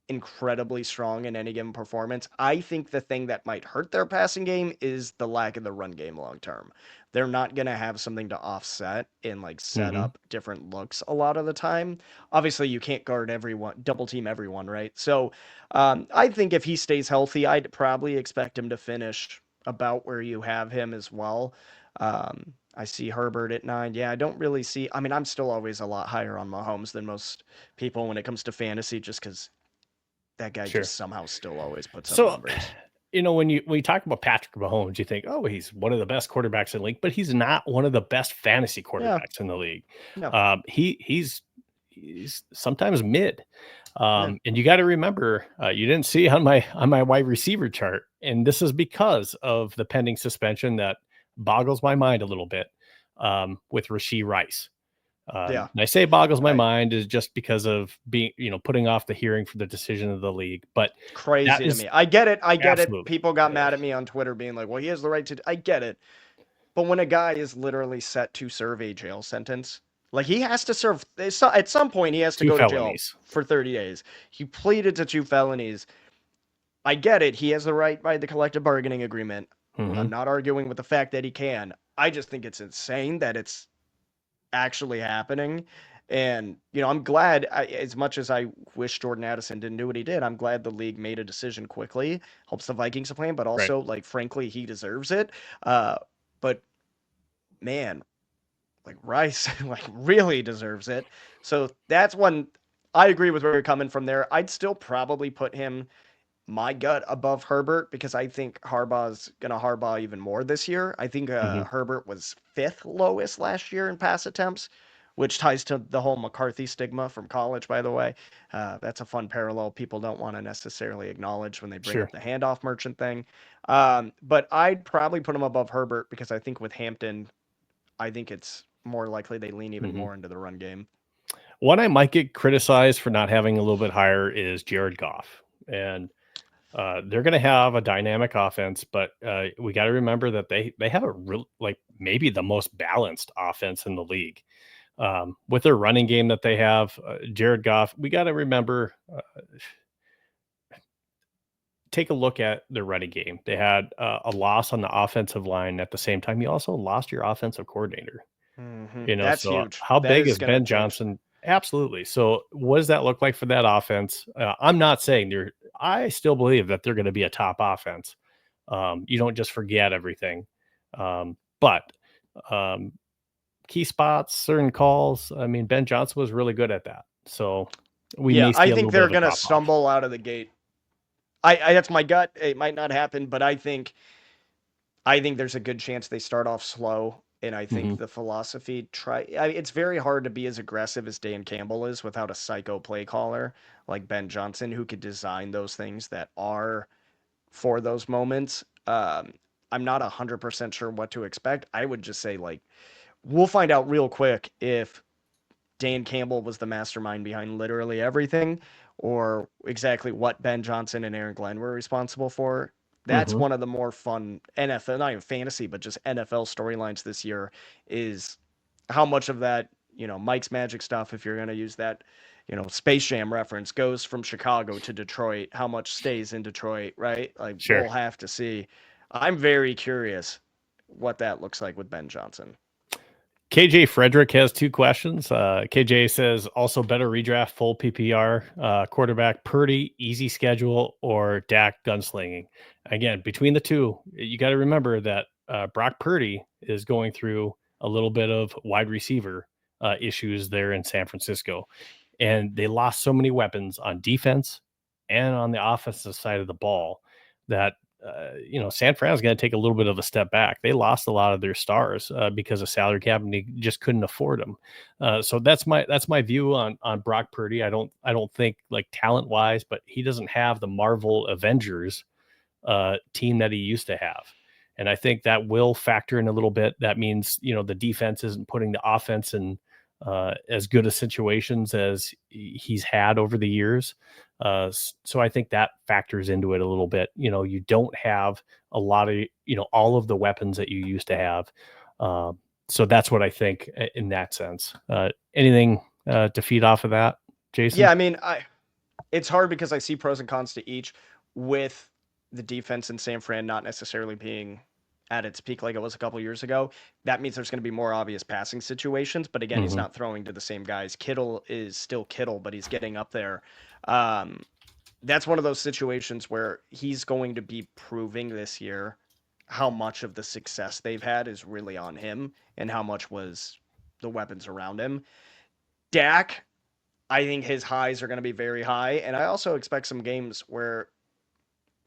incredibly strong in any given performance. I think the thing that might hurt their passing game is the lack of the run game long term. They're not going to have something to offset and like set Mm-hmm. up different looks a lot of the time. Obviously, you can't guard everyone, double team everyone, right? So I think if he stays healthy, I'd probably expect him to finish about where you have him as well. I see Herbert at 9. Yeah, I don't really see. I mean, I'm still always a lot higher on Mahomes than most people when it comes to fantasy, just because that guy Sure. just somehow still always puts up So, numbers. when you talk about Patrick Mahomes, you think, oh, he's one of the best quarterbacks in the league, but he's not one of the best fantasy Yeah, quarterbacks in the league. no, He's sometimes mid. yeah, And you got to remember, you didn't see on my wide receiver chart, and this is because of the pending suspension that boggles my mind a little bit with Rashee Rice. yeah. And I say boggles my I mind is just because of being, putting off the hearing for the decision of the league. But that crazy to is me. I get it. I get it. absolutely, People got mad at me on Twitter being like, "Well, he has the right to." I get it. But when a guy is literally set to serve a jail sentence, like he has to serve at some point, he has to 2 go to jail felonies. for 30 days. He pleaded to 2 felonies. I get it. He has the right by the collective bargaining agreement. I'm Mhm. not arguing with the fact that he can. I just think it's insane that it's actually happening. And, I'm glad, as much as I wish Jordan Addison didn't do what he did, I'm glad the league made a decision quickly. Helps the Vikings to play him, but Right. also, like, frankly, he deserves it. But man, like Rice, like, really deserves it. So that's one. I agree with where you're coming from there. I'd still probably put him, my gut, above Herbert because I think Harbaugh's going to Harbaugh even more this year. I think Hmm. Herbert was fifth lowest last year in pass attempts, which ties to the whole McCarthy stigma from college, by the way. That's a fun parallel people don't want to necessarily acknowledge when they bring Sure. up the handoff merchant thing. But I'd probably put him above Herbert because I think with Hampton, I think it's more likely they lean even Hmm. more into the run game. One I might get criticized for not having a little bit higher is Jared Goff. And they're going to have a dynamic offense, but we got to remember that they have a real, like, maybe the most balanced offense in the league. With their running game that they have, Jared Goff, we got to remember, take a look at their running game. They had a loss on the offensive line. At the same time, you also lost your offensive coordinator. That's So huge. how That big is is going to Ben change. Johnson? Absolutely. So what does that look like for that offense? I'm not saying I still believe that they're going to be a top offense. You don't just forget everything. But key spots, certain calls. I mean, Ben Johnson was really good at that. So we Yeah, may see I a think little bit they're of a going to drop off. stumble out of the gate. I that's my gut. It might not happen, but I think there's a good chance they start off slow. And I think Hmm. the philosophy it's very hard to be as aggressive as Dan Campbell is without a psycho play caller like Ben Johnson who could design those things that are for those moments. I'm not 100% sure what to expect. I would just say, like, we'll find out real quick if Dan Campbell was the mastermind behind literally everything, or exactly what Ben Johnson and Aaron Glenn were responsible for. That's Hmm. one of the more fun NFL, not even fantasy, but just NFL storylines this year is how much of that, Mike's Magic stuff, if you're going to use that, Space Jam reference, goes from Chicago to Detroit, how much stays in Detroit, right? Like, Sure. we'll have to see. I'm very curious what that looks like with Ben Johnson. KJ Frederick has two questions. KJ says also better redraft full PPR, quarterback Purdy, easy schedule, or Dak gunslinging. Again, between the two, you got to remember that Brock Purdy is going through a little bit of wide receiver issues there in San Francisco. And they lost so many weapons on defense and on the offensive side of the ball that San Fran is going to take a little bit of a step back. They lost a lot of their stars because of salary cap, and they just couldn't afford them. So that's my view on Brock Purdy. I don't think, like, talent wise, but he doesn't have the Marvel Avengers team that he used to have. And I think that will factor in a little bit. That means, the defense isn't putting the offense in as good of situations as he's had over the years. So I think that factors into it a little bit. You don't have a lot of, all of the weapons that you used to have. So that's what I think in that sense. Anything to feed off of that, Yeah, Jason? I mean, it's hard because I see pros and cons to each, with the defense in San Fran not necessarily being at its peak like it was a couple years ago. That means there's going to be more obvious passing situations, but again, he's Hmm. not throwing to the same guys. Kittle is still Kittle, but he's getting up there. Um, that's one of those situations where he's going to be proving this year how much of the success they've had is really on him and how much was the weapons around him. Dak, I think his highs are going to be very high, and I also expect some games where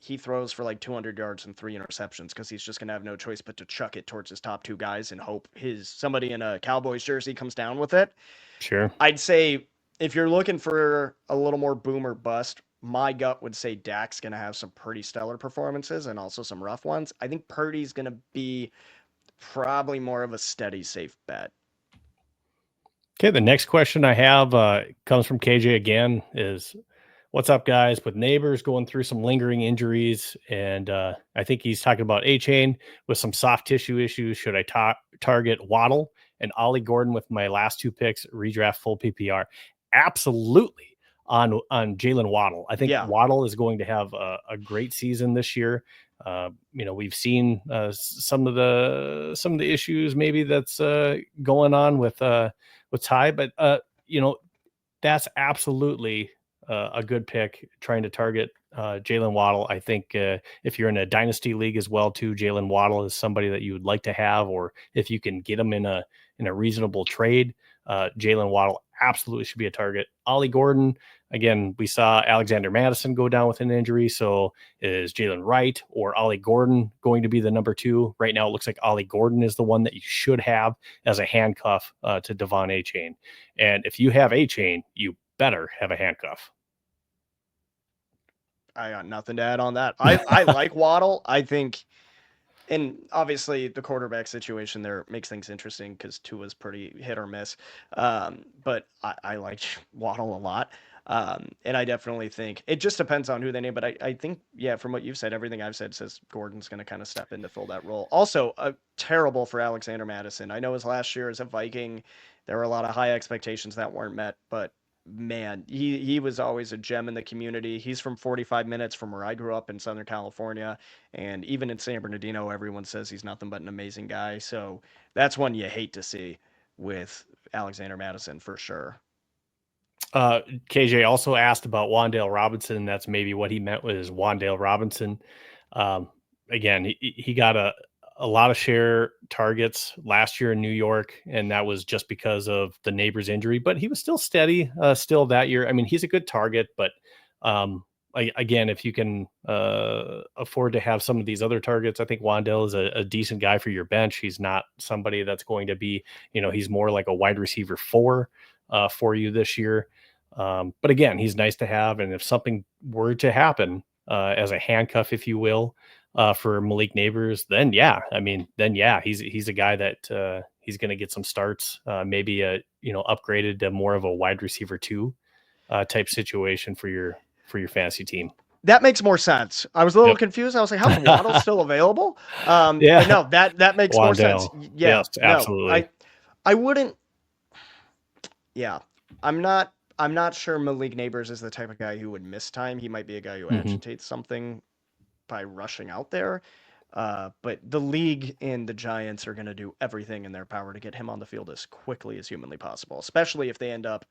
he throws for like 200 yards and 3 interceptions because he's just going to have no choice but to chuck it towards his top two guys and hope his somebody in a Cowboys jersey comes down with it. Sure. I'd say if you're looking for a little more boom or bust, my gut would say Dak's going to have some pretty stellar performances and also some rough ones. I think Purdy's going to be probably more of a steady, safe bet. Okay, the next question I have comes from KJ again. Is what's up, guys? With neighbors going through some lingering injuries, and I think he's talking about A-Chain with some soft tissue issues. Should I target Waddle and Ollie Gordon with my last two picks, redraft full PPR? Absolutely on Jalen Waddle. I think Yeah. Waddle is going to have a great season this year. We've seen some of the issues maybe that's going on with Ty, but that's absolutely a good pick. Trying to target Jalen Waddle. I think if you're in a dynasty league as well, too, Jalen Waddle is somebody that you would like to have, or if you can get him in a reasonable trade, Jalen Waddle absolutely should be a target. Ollie Gordon, again, we saw Alexander Madison go down with an injury. So is Jalen Wright or Ollie Gordon going to be the number two? Right now, it looks like Ollie Gordon is the one that you should have as a handcuff to Devon Achane. And if you have Achane, you better have a handcuff. I got nothing to add on that. I like Waddle. I think, and obviously the quarterback situation there makes things interesting because Tua's pretty hit or miss. But I like Waddle a lot. And I definitely think it just depends on who they name. But I think, yeah, from what you've said, everything I've said says Gordon's going to kind of step in to fill that role. Also, terrible for Alexander Madison. I know his last year as a Viking, there were a lot of high expectations that weren't met, but man, he was always a gem in the community. He's from 45 minutes from where I grew up in Southern California, and even in San Bernardino, everyone says he's nothing but an amazing guy. So that's one you hate to see with Alexander Madison for sure. KJ also asked about Wandale Robinson. That's maybe what he meant with his Wandale Robinson. Um, Again, he got a lot of share targets last year in New York, and that was just because of the neighbor's injury. But he was still steady, still that year. I mean, he's a good target, but again, if you can afford to have some of these other targets, I think Wandale is a decent guy for your bench. He's not somebody that's going to be, he's more like a wide receiver 4 for you this year. But again, he's nice to have. And if something were to happen as a handcuff, if you will, for Malik Neighbors, then he's a guy that he's going to get some starts, maybe upgraded to more of a wide receiver 2 type situation for your fantasy team. That makes more sense. I was a little Yep. confused. I was like, "How's Waddle still available?" Yeah. But no, that makes more sense. Wandale. Yeah, Yes, no, absolutely. I wouldn't. Yeah, I'm not sure Malik Neighbors is the type of guy who would miss time. He might be a guy who Mm-hmm. agitates something by rushing out there. But the league and the Giants are going to do everything in their power to get him on the field as quickly as humanly possible, especially if they end up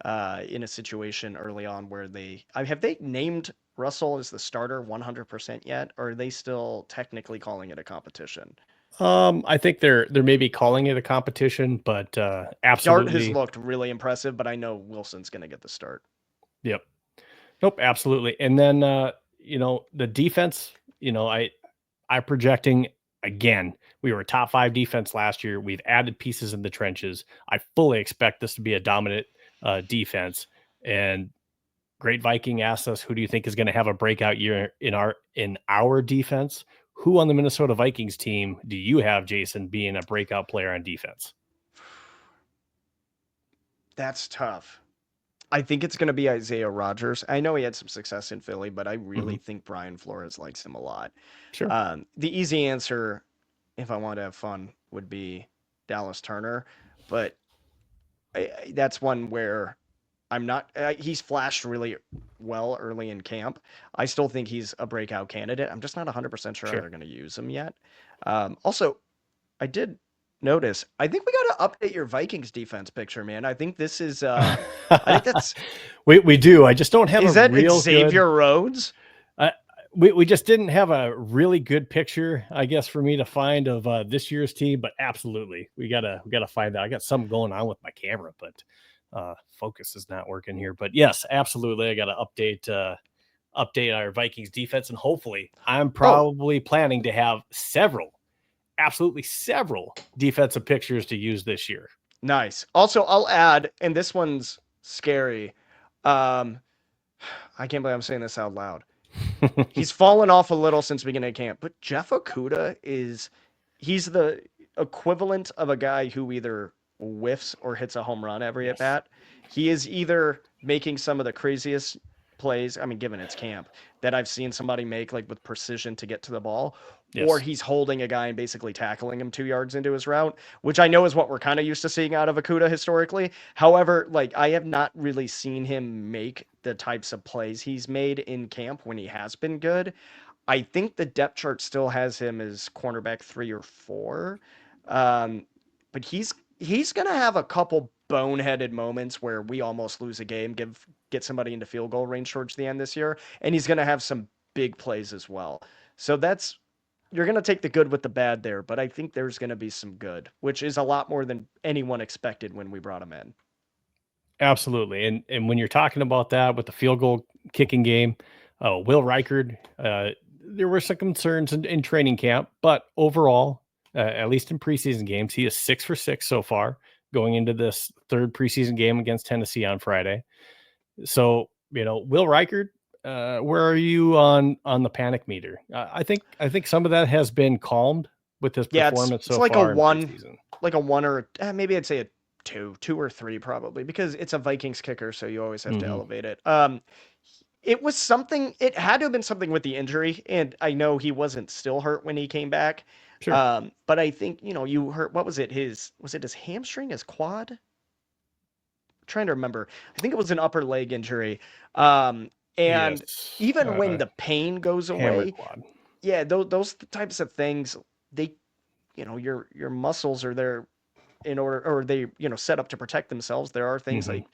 in a situation early on where have they named Russell as the starter 100% yet, or are they still technically calling it a competition? I think they're maybe calling it a competition, but Dart has absolutely. looked really impressive, but I know Wilson's going to get the start. Yep. Nope, absolutely. And then the defense, I'm projecting again. We were a top 5 defense last year. We've added pieces in the trenches. I fully expect this to be a dominant defense. And Great Viking asked us, who do you think is going to have a breakout year in our defense? Who on the Minnesota Vikings team do you have, Jason, being a breakout player on defense? That's tough. I think it's going to be Isaiah Rogers. I know he had some success in Philly, but I Mm-hmm. really think Brian Flores likes him a lot. Sure. The easy answer, if I want to have fun, would be Dallas Turner, but that's one where I'm not. He's flashed really well early in camp. I still think he's a breakout candidate. I'm just not 100% sure how Sure. they're going to use him yet. Also, I did notice. I think we got to update your Vikings defense picture, man. I think this is. I think that's. we do. I just don't have a Is that real good. Xavier Rhodes? Uh, we just didn't have a really good picture, I guess, for me to find of this year's team. But absolutely, we gotta find that. I got something going on with my camera, but focus is not working here. But yes, absolutely, I got to update our Vikings defense, and hopefully, I'm Oh, probably planning to have absolutely several defensive pictures to use this year. nice. Also, I'll add, and this one's scary. Um, I can't believe I'm saying this out loud. He's fallen off a little since beginning of camp, but Jeff Okuda he's the equivalent of a guy who either whiffs or hits a home run every at Yes. bat. He is either making some of the craziest plays, I mean, given it's camp, that I've seen somebody make like with precision to get to the ball, or Yes. he's holding a guy and basically tackling him 2 yards into his route, which I know is what we're kind of used to seeing out of Akuda historically. However, like I have not really seen him make the types of plays he's made in camp when he has been good. I think the depth chart still has him as cornerback 3 or 4. Um, but he's he's gonna have a couple boneheaded moments where we almost lose a game, get somebody into field goal range towards the end this year, and he's gonna have some big plays as well. So that's you're gonna take the good with the bad there, but I think there's gonna be some good, which is a lot more than anyone expected when we brought him in. Absolutely. And when you're talking about that with the field goal kicking game, Will Reichard, there were some concerns in training camp, but overall, at least in preseason games, he is 6 for 6 so far going into this third preseason game against Tennessee on Friday. So, Will Reichard, where are you on the panic meter? I think some of that has been calmed with his Yeah, performance it's so like a far in one, preseason. or maybe I'd say a two or three probably because it's a Vikings kicker, so you always have to Hmm. elevate it. It was something. It had to have been something with the injury, and I know he wasn't still hurt when he came back. Sure. But I think you hurt. What was it? Was it his hamstring, his quad? I'm trying to remember. I think it was an upper leg injury. And Yes. even when the pain goes Hammer away, quad. yeah, those types of things, they, your muscles are there in order, or they, set up to protect themselves. There are things Hmm. like,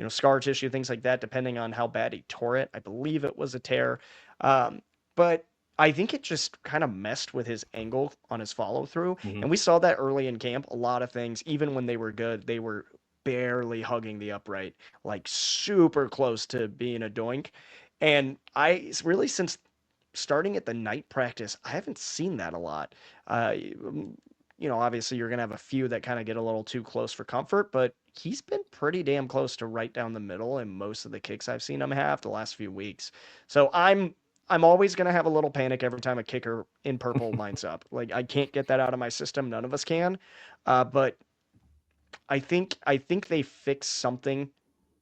scar tissue, things like that, depending on how bad he tore it. I believe it was a tear. Um, but I think it just kind of messed with his angle on his follow through. Hmm. And we saw that early in camp. A lot of things, even when they were good, they were barely hugging the upright, like super close to being a doink. And really, since starting at the night practice, I haven't seen that a lot. Uh, Obviously you're gonna have a few that kind of get a little too close for comfort, but he's been pretty damn close to right down the middle in most of the kicks I've seen him have the last few weeks. So I'm always gonna have a little panic every time a kicker in purple lines up. Like I can't get that out of my system. None of us can. But I think they fixed something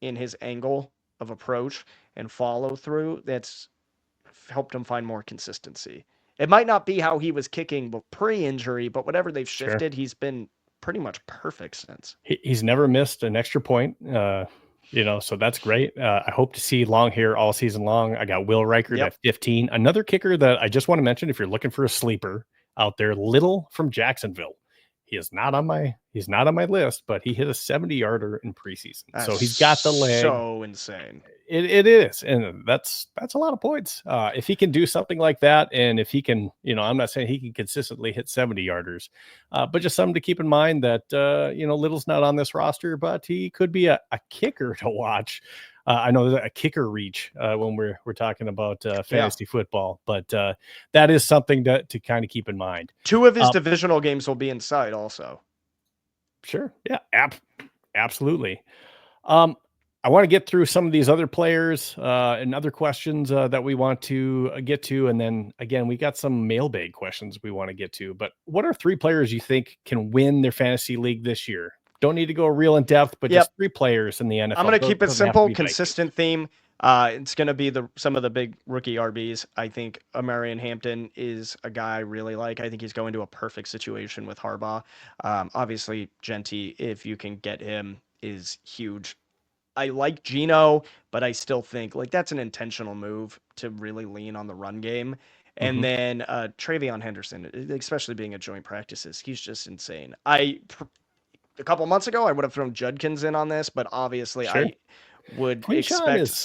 in his angle of approach and follow through that's helped him find more consistency. It might not be how he was kicking pre-injury, but whatever they've Sure. shifted, he's been pretty much perfect since. He's never missed an extra point. So that's great. I hope to see long hair all season long. I got Will Reichard Yep. at 15. Another kicker that I just want to mention, if you're looking for a sleeper out there, Little from Jacksonville. He's not on my list, but he hit a 70-yarder in preseason. That's So he's got the leg. so insane. It is, and that's a lot of points. If he can do something like that, and if he can, I'm not saying he can consistently hit 70-yarders, but just something to keep in mind that Little's not on this roster, but he could be a kicker to watch. I know there's a kicker reach when we're talking about Yeah. fantasy football, but that is something to kind of keep in mind. Two of his Uh, divisional games will be inside also. sure, yeah, absolutely. Um, I want to get through some of these other players and other questions that we want to get to. And then again, we got some mailbag questions we want to get to. But what are 3 players you think can win their fantasy league this year? Don't need to go real in depth, but Yep. just 3 players in the I'm NFL. gonna keep it Doesn't have to simple, be Vikings. consistent theme. It's gonna be some of the big rookie RBs. I think Amarian Hampton is a guy I really like. I think he's going to a perfect situation with Harbaugh. Obviously, Genty, if you can get him, is huge. I like Geno, but I still think like that's an intentional move to really lean on the run game. And Hmm. then Travion Henderson, especially being at joint practices, he's just insane. A couple months ago, I would have thrown Judkins in on this, but obviously Sure. I would Quinshawn expect is,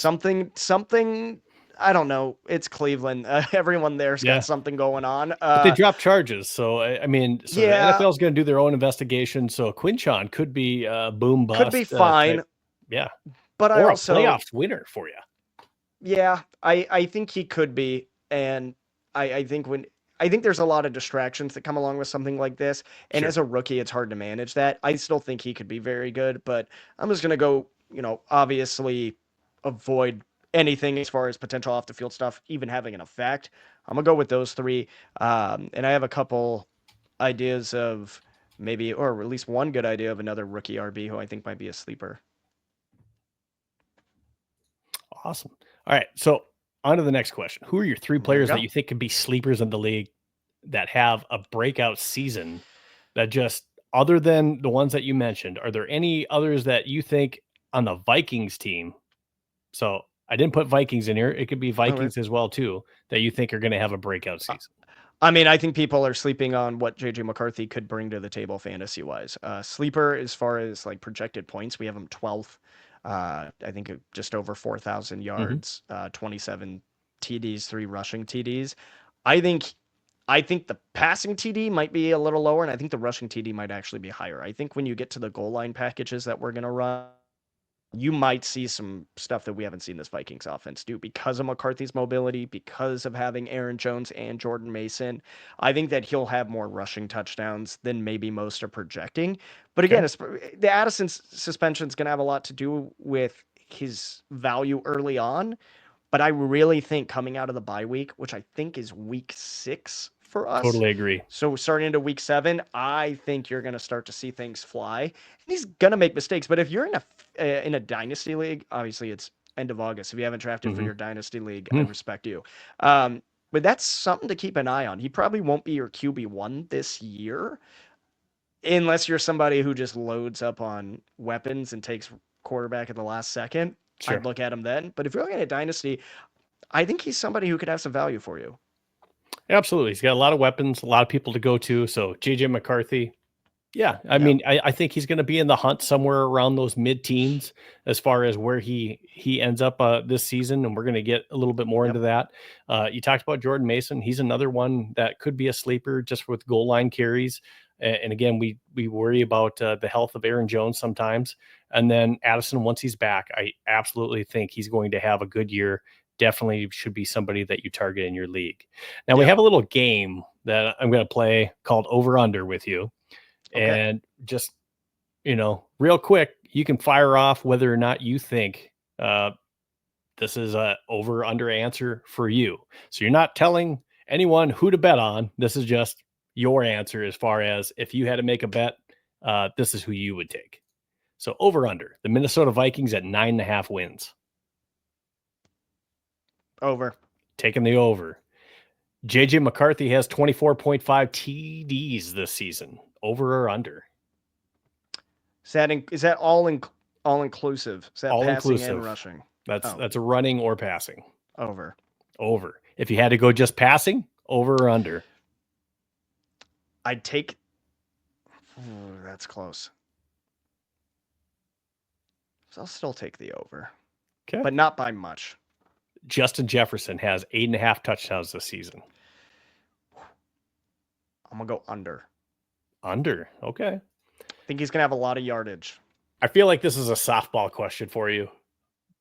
something. I don't know. It's Cleveland. Everyone there's got yeah, something going on. but they dropped charges. So, I mean, so the Yeah, NFL is going to do their own investigation. So Quinshawn could be a boom could be bust type. fine, Yeah. but I Or a also, playoffs winner for you. yeah, I think he could be, and I think I think there's a lot of distractions that come along with something like this, and Sure. as a rookie, it's hard to manage that. I still think he could be very good, but I'm just gonna go, obviously avoid anything as far as potential off the field stuff even having an effect. I'm gonna go with those three, and I have a couple ideas of maybe, or at least one good idea of another rookie RB who I think might be a sleeper. Awesome. All right. So on to the next question. Who are your 3 There we players that go. you think could be sleepers in the league that have a breakout season that just other than the ones that you mentioned, are there any others that you think on the Vikings team? So I didn't put Vikings in here. It could be Okay. Vikings as well too, that you think are going to have a breakout season. I mean, I think people are sleeping on what JJ McCarthy could bring to the table fantasy wise. Sleeper as far as like projected points, we have him 12th. I think just over 4,000 Hmm. yards, 27 TDs, 3 rushing TDs. I think I think the passing TD might be a little lower, and I think the rushing TD might actually be higher. I think when you get to the goal line packages that we're gonna run, you might see some stuff that we haven't seen this Vikings offense do because of McCarthy's mobility, because of having Aaron Jones and Jordan Mason. I think that he'll have more rushing touchdowns than maybe most are projecting. But Okay. again, the Addison suspension is going to have a lot to do with his value early on. But I really think coming out of the bye week, which I think is week 6 for us, Totally agree. so starting into week 7, I think you're going to start to see things fly. And he's going to make mistakes, but if you're in a dynasty league, obviously it's end of August. If you haven't drafted for Hmm. your dynasty league, I Hmm. respect you. But that's something to keep an eye on. He probably won't be your QB1 this year unless you're somebody who just loads up on weapons and takes quarterback at the last second. Sure. I'd look at him then. But if you're looking at dynasty, I think he's somebody who could have some value for you. Absolutely. He's got a lot of weapons, a lot of people to go to. So JJ McCarthy, yeah, I Yeah. mean, I think he's going to be in the hunt somewhere around those mid-teens as far as where he ends up this season, and we're going to get a little bit more Yep. into that. You talked about Jordan Mason; he's another one that could be a sleeper just with goal line carries. And again, we worry about the health of Aaron Jones sometimes, and then Addison once he's back, I absolutely think he's going to have a good year. Definitely should be somebody that you target in your league. Now we Yep. have a little game that I'm going to play called Over Under with you. Okay. And just, real quick, you can fire off whether or not you think this is a over under answer for you. So you're not telling anyone who to bet on. This is just your answer as far as if you had to make a bet, this is who you would take. So over under the Minnesota Vikings at 9.5 wins. Over. Taking the over. JJ McCarthy has 24.5 TDs this season. Over or under? Is that all inclusive? Is that All passing and inclusive. rushing? That's Oh, that's a running or passing. over. Over. If you had to go just passing, over or under? I'd take. Ooh, that's close. So I'll still take the over, Okay. but not by much. Justin Jefferson has 8.5 touchdowns this season. I'm gonna go under. Under. Okay. I think he's gonna have a lot of yardage. I feel like this is a softball question for you,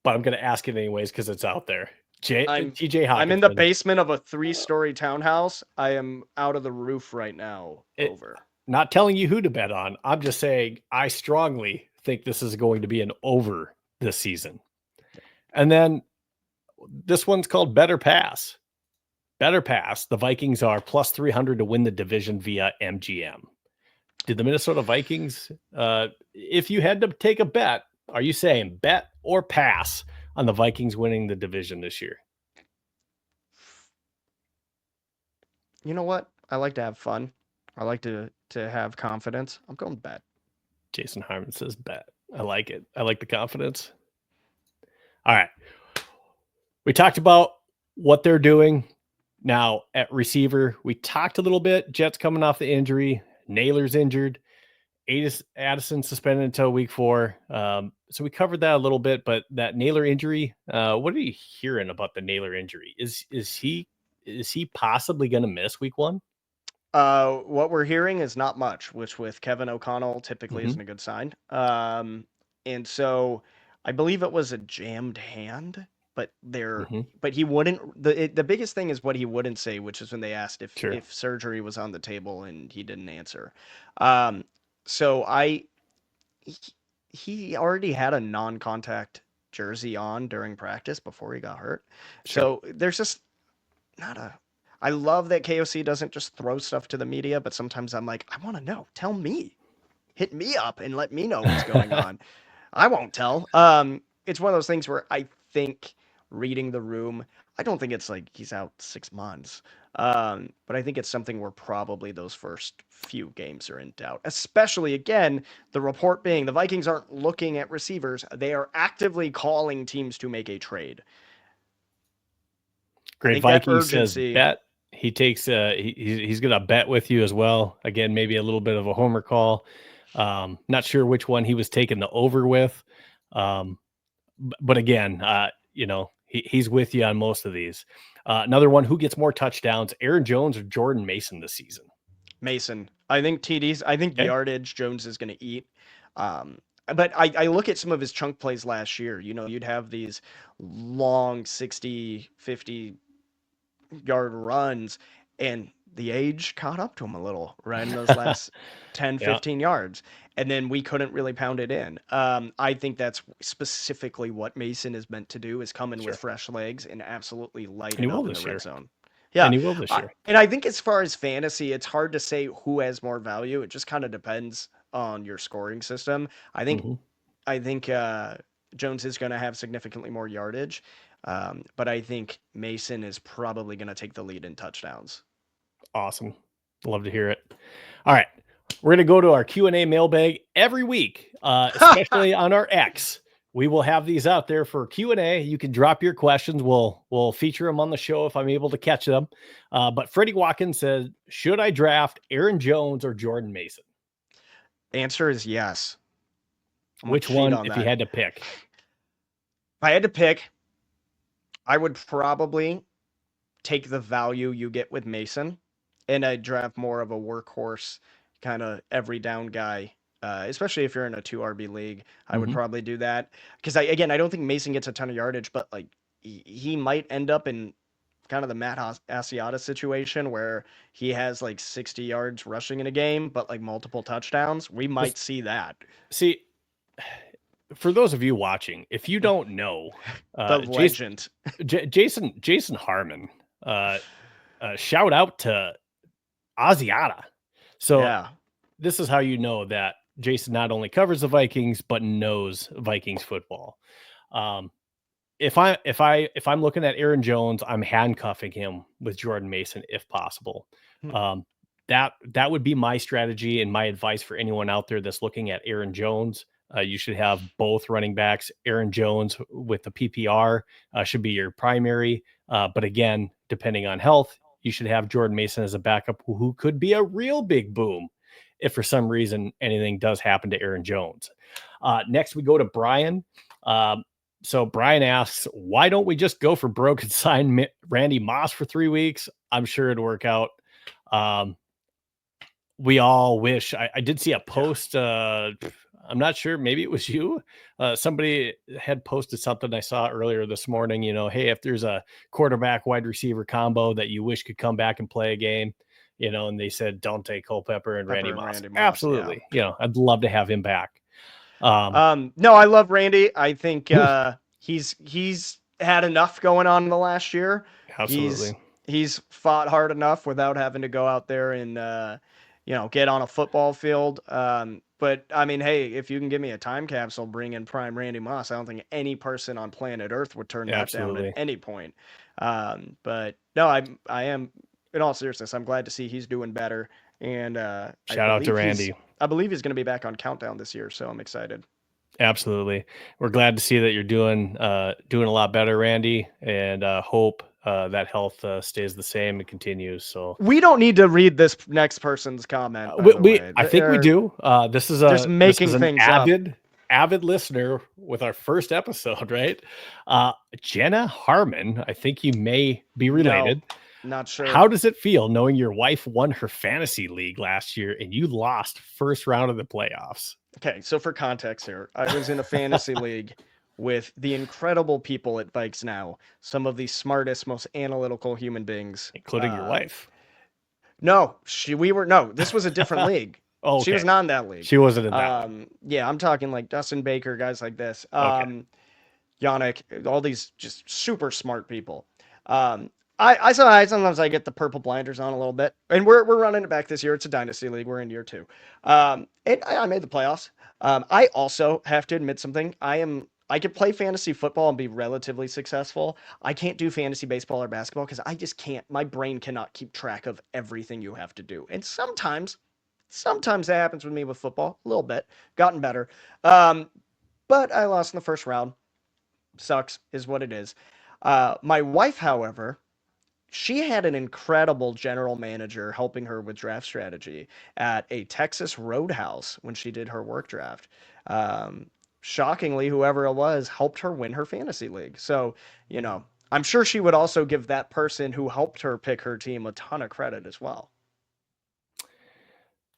but I'm going to ask it anyways because it's out there. TJ I'm in the Hawkinson. basement of a 3-story townhouse. I am out of the roof right now. Over. Not telling you who to bet on. I'm just saying I strongly think this is going to be an over this season. And then this one's called Better Pass. Better Pass. The Vikings are plus 300 to win the division via MGM. Did the Minnesota Vikings, if you had to take a bet, are you saying bet or pass on the Vikings winning the division this year? You know what? I like to have fun. I like to have confidence. I'm going bet. Jason Harmon says bet. I like it. I like the confidence. All right. We talked about what they're doing now at receiver. We talked a little bit. Jets coming off the injury. Naylor's injured. Addison suspended until week 4. So we covered that a little bit, but that Naylor injury, what are you hearing about the Naylor injury? Is he possibly going to miss week 1? What we're hearing is not much, which with Kevin O'Connell typically Mm-hmm. isn't a good sign. And so I believe it was a jammed hand, Mm-hmm. but he wouldn't. The biggest thing is what he wouldn't say, which is when they asked Sure. if surgery was on the table and he didn't answer. Um, so he, he already had a non-contact jersey on during practice before he got hurt. Sure. So there's just not a. I love that KOC doesn't just throw stuff to the media, but sometimes I'm like, I want to know. Tell me, hit me up and let me know what's going on. I won't tell. It's one of those things where I think reading the room. I don't think it's like he's out 6 months. But I think it's something where probably those first few games are in doubt. Especially again, the report being the Vikings aren't looking at receivers; they are actively calling teams to make a trade. I Great think that Viking says urgency. bet. he takes he's gonna bet with you as well. Again, maybe a little bit of a homer call. Not sure which one he was taking the over with. But again, he's with you on most of these. Another one, who gets more touchdowns, Aaron Jones or Jordan Mason this season? Mason. I think TDs, I think Okay. yardage Jones is going to eat. Um, but I look at some of his chunk plays last year. You'd have these long 60, 50-yard runs, and the age caught up to him a little right in those last 10, Yeah, 15 yards. And then we couldn't really pound it in. I think that's specifically what Mason is meant to do, is come in with sure. fresh legs and absolutely light And he it will up in the this red year. zone. And Yeah. he will this year. And I think as far as fantasy, it's hard to say who has more value. It just kind of depends on your scoring system. I think Hmm. I think Jones is going to have significantly more yardage, but I think Mason is probably going to take the lead in touchdowns. Awesome. Love to hear it. All right. We're going to go to our Q&A mailbag every week, especially on our X. We will have these out there for Q&A. You can drop your questions. We'll feature them on the show if I'm able to catch them. But Freddie Watkins said, should I draft Aaron Jones or Jordan Mason? Answer is yes. I'm gonna Which cheat one, on if you that. had to pick? If I had to pick, I would probably take the value you get with Mason, and I'd draft more of a workhorse, kind of every down guy. Especially if you're in a 2 RB league, I would Mm-hmm. probably do that because I don't think Mason gets a ton of yardage, but like he might end up in kind of the Matt Asiata situation where he has like 60 yards rushing in a game, but like multiple touchdowns. We might see that. See, for those of you watching, if you don't know, The Jason legend. Jason Harmon, uh, shout out to Asiata. So Yeah. this is how you know that Jason not only covers the Vikings but knows Vikings football. Um, if I'm looking at Aaron Jones, I'm handcuffing him with Jordan Mason if possible. Hmm. Um, that would be my strategy and my advice for anyone out there that's looking at Aaron Jones. You should have both running backs. Aaron Jones with the PPR should be your primary, but again, depending on health, you should have Jordan Mason as a backup who could be a real big boom if for some reason anything does happen to Aaron Jones. Next, we go to Brian. So Brian asks, why don't we just go for broke and sign Randy Moss for 3 weeks? I'm sure it'd work out. We all wish. I did see a post. I'm not sure. Maybe it was you. Somebody had posted something I saw earlier this morning. Hey, if there's a quarterback wide receiver combo that you wish could come back and play a game, and they said Dante Culpepper and Randy Pepper and Moss. Randy Moss. Yeah. Absolutely. I'd love to have him back. Um, No, I love Randy. I think he's had enough going on in the last year. He's absolutely. he's fought hard enough without having to go out there and get on a football field. But I mean, hey, if you can give me a time capsule, bring in prime Randy Moss, I don't think any person on planet Earth would turn that down at Absolutely. any point. But no, I am, in all seriousness, I'm glad to see he's doing better, and Shout out to Randy. I believe he's going to be back on Countdown this year, so I'm excited. Absolutely. We're glad to see that you're doing a lot better, Randy, and hope that health stays the same and continues. So We don't need to read this next person's comment, by the way. I think we do. This is Just making an things up. avid listener with our first episode, right? Jenna Harmon. I think you may be related. No, not sure. How does it feel knowing your wife won her fantasy league last year and you lost first round of the playoffs? Okay, so for context here, I was in a fantasy league with the incredible people at Vikes Now, some of the smartest, most analytical human beings. Including your wife. No, this was a different league. Oh, She was okay. not in that league. She wasn't in that one. Yeah, I'm talking like Dustin Baker, guys like this. Okay. Yannick, all these just super smart people. I sometimes I get the purple blinders on a little bit, and we're running it back this year. It's a dynasty league. We're in year 2. And I made the playoffs. I also have to admit something. I could play fantasy football and be relatively successful. I can't do fantasy baseball or basketball because I just can't. My brain cannot keep track of everything you have to do, and sometimes that happens with me with football. A little bit, gotten better. But I lost in the first round. Sucks is what it is. My wife, however, she had an incredible general manager helping her with draft strategy at a Texas Roadhouse when she did her work draft. Um, Shockingly, whoever it was helped her win her fantasy league. So, I'm sure she would also give that person who helped her pick her team a ton of credit as well.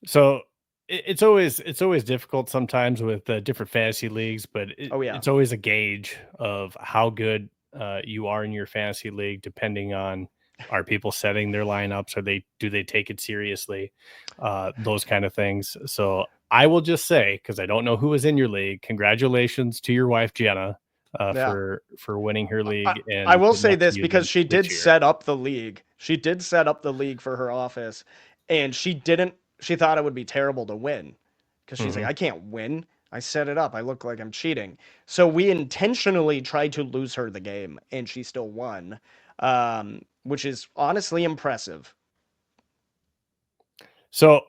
So it's always difficult sometimes with different fantasy leagues, but Oh, yeah. it's always a gauge of how good you are in your fantasy league, depending on, are people setting their lineups? Do they take it seriously? Those kind of things. So I will just say, because I don't know who is in your league, congratulations to your wife Jenna Yeah. for winning her I, league, I and will good say luck to this you because she this did year. set up the league. She did set up the league for her office, and she thought it would be terrible to win because she's like, Mhm. I can't win. I set it up. I look like I'm cheating. So we intentionally tried to lose her the game, and she still won, which is honestly impressive. So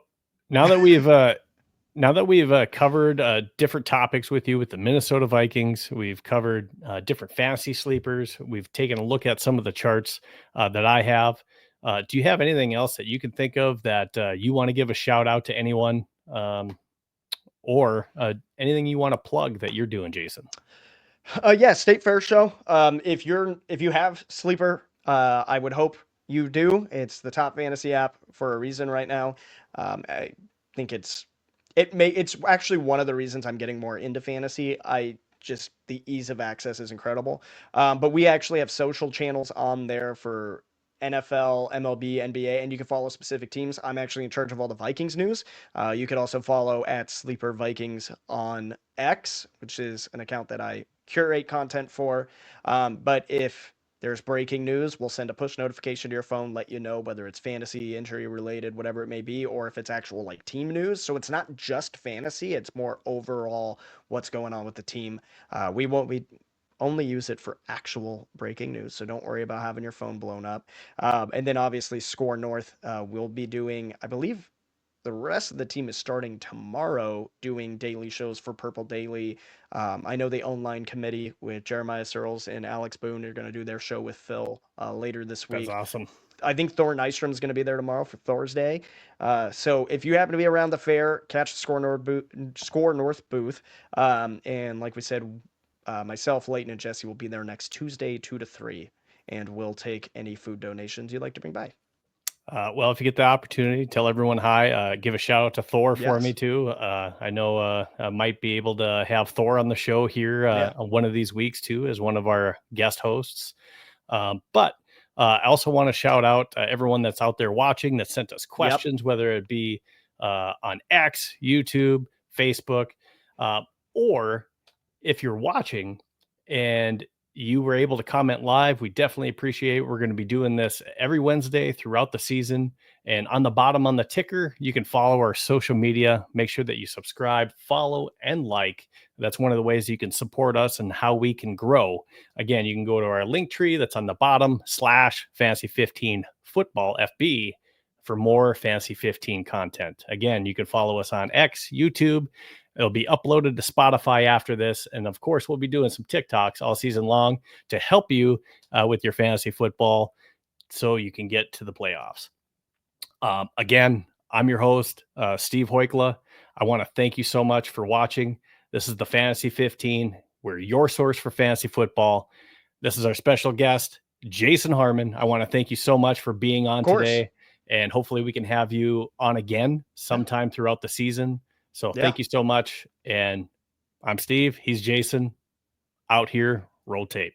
now that we've covered different topics with you with the Minnesota Vikings, we've covered different fantasy sleepers. We've taken a look at some of the charts that I have. Do you have anything else that you can think of that you want to give a shout out to anyone, or anything you want to plug that you're doing, Jason? Yeah, State Fair show. If you have Sleeper, I would hope you do. It's the top fantasy app for a reason right now. I think it's actually one of the reasons I'm getting more into fantasy. I just the ease of access is incredible. But we actually have social channels on there for NFL, MLB, NBA, and you can follow specific teams. I'm actually in charge of all the Vikings news. You could also follow at Sleeper Vikings on X, which is an account that I curate content for. But if there's breaking news, we'll send a push notification to your phone, let you know whether it's fantasy, injury related, whatever it may be, or if it's actual like team news. So it's not just fantasy; it's more overall what's going on with the team. We only use it for actual breaking news, so don't worry about having your phone blown up. And then obviously SKORNorth will be doing, I believe, the rest of the team is starting tomorrow doing daily shows for Purple Daily. I know the online committee with Jeremiah Searles and Alex Boone are going to do their show with Phil later this That's week. awesome. I think Thor Nystrom is going to be there tomorrow for Thursday. So if you happen to be around the fair, catch the Score North booth. And like we said, myself, Leighton, and Jesse will be there next Tuesday, 2 to 3, and we'll take any food donations you'd like to bring by. Well, if you get the opportunity, tell everyone hi. Give a shout out to Thor for me Yes. too. I know I might be able to have Thor on the show here Yeah. on one of these weeks too, as one of our guest hosts. But I also want to shout out everyone that's out there watching that sent us Yep. questions, whether it be on X, YouTube, Facebook, uh, or if you're watching and you were able to comment live, we definitely appreciate it. We're going to be doing this every Wednesday throughout the season. And on the bottom on the ticker, you can follow our social media. Make sure that you subscribe, follow, and like. That's one of the ways you can support us and how we can grow. Again, you can go to our link tree that's on the bottom /fantasy 15 football FB for more fantasy 15 content. Again, you can follow us on X, YouTube. It'll be uploaded to Spotify after this. And of course, we'll be doing some TikToks all season long to help you with your fantasy football so you can get to the playoffs. Again, I'm your host, Steve Hoykla. I want to thank you so much for watching. This is the Fantasy 15. We're your source for fantasy football. This is our special guest, Jason Harmon. I want to thank you so much for being Of on course. today. And hopefully we can have you on again Yeah. sometime throughout the season. So Yeah. thank you so much. And I'm Steve. He's Jason. Out here. Roll tape.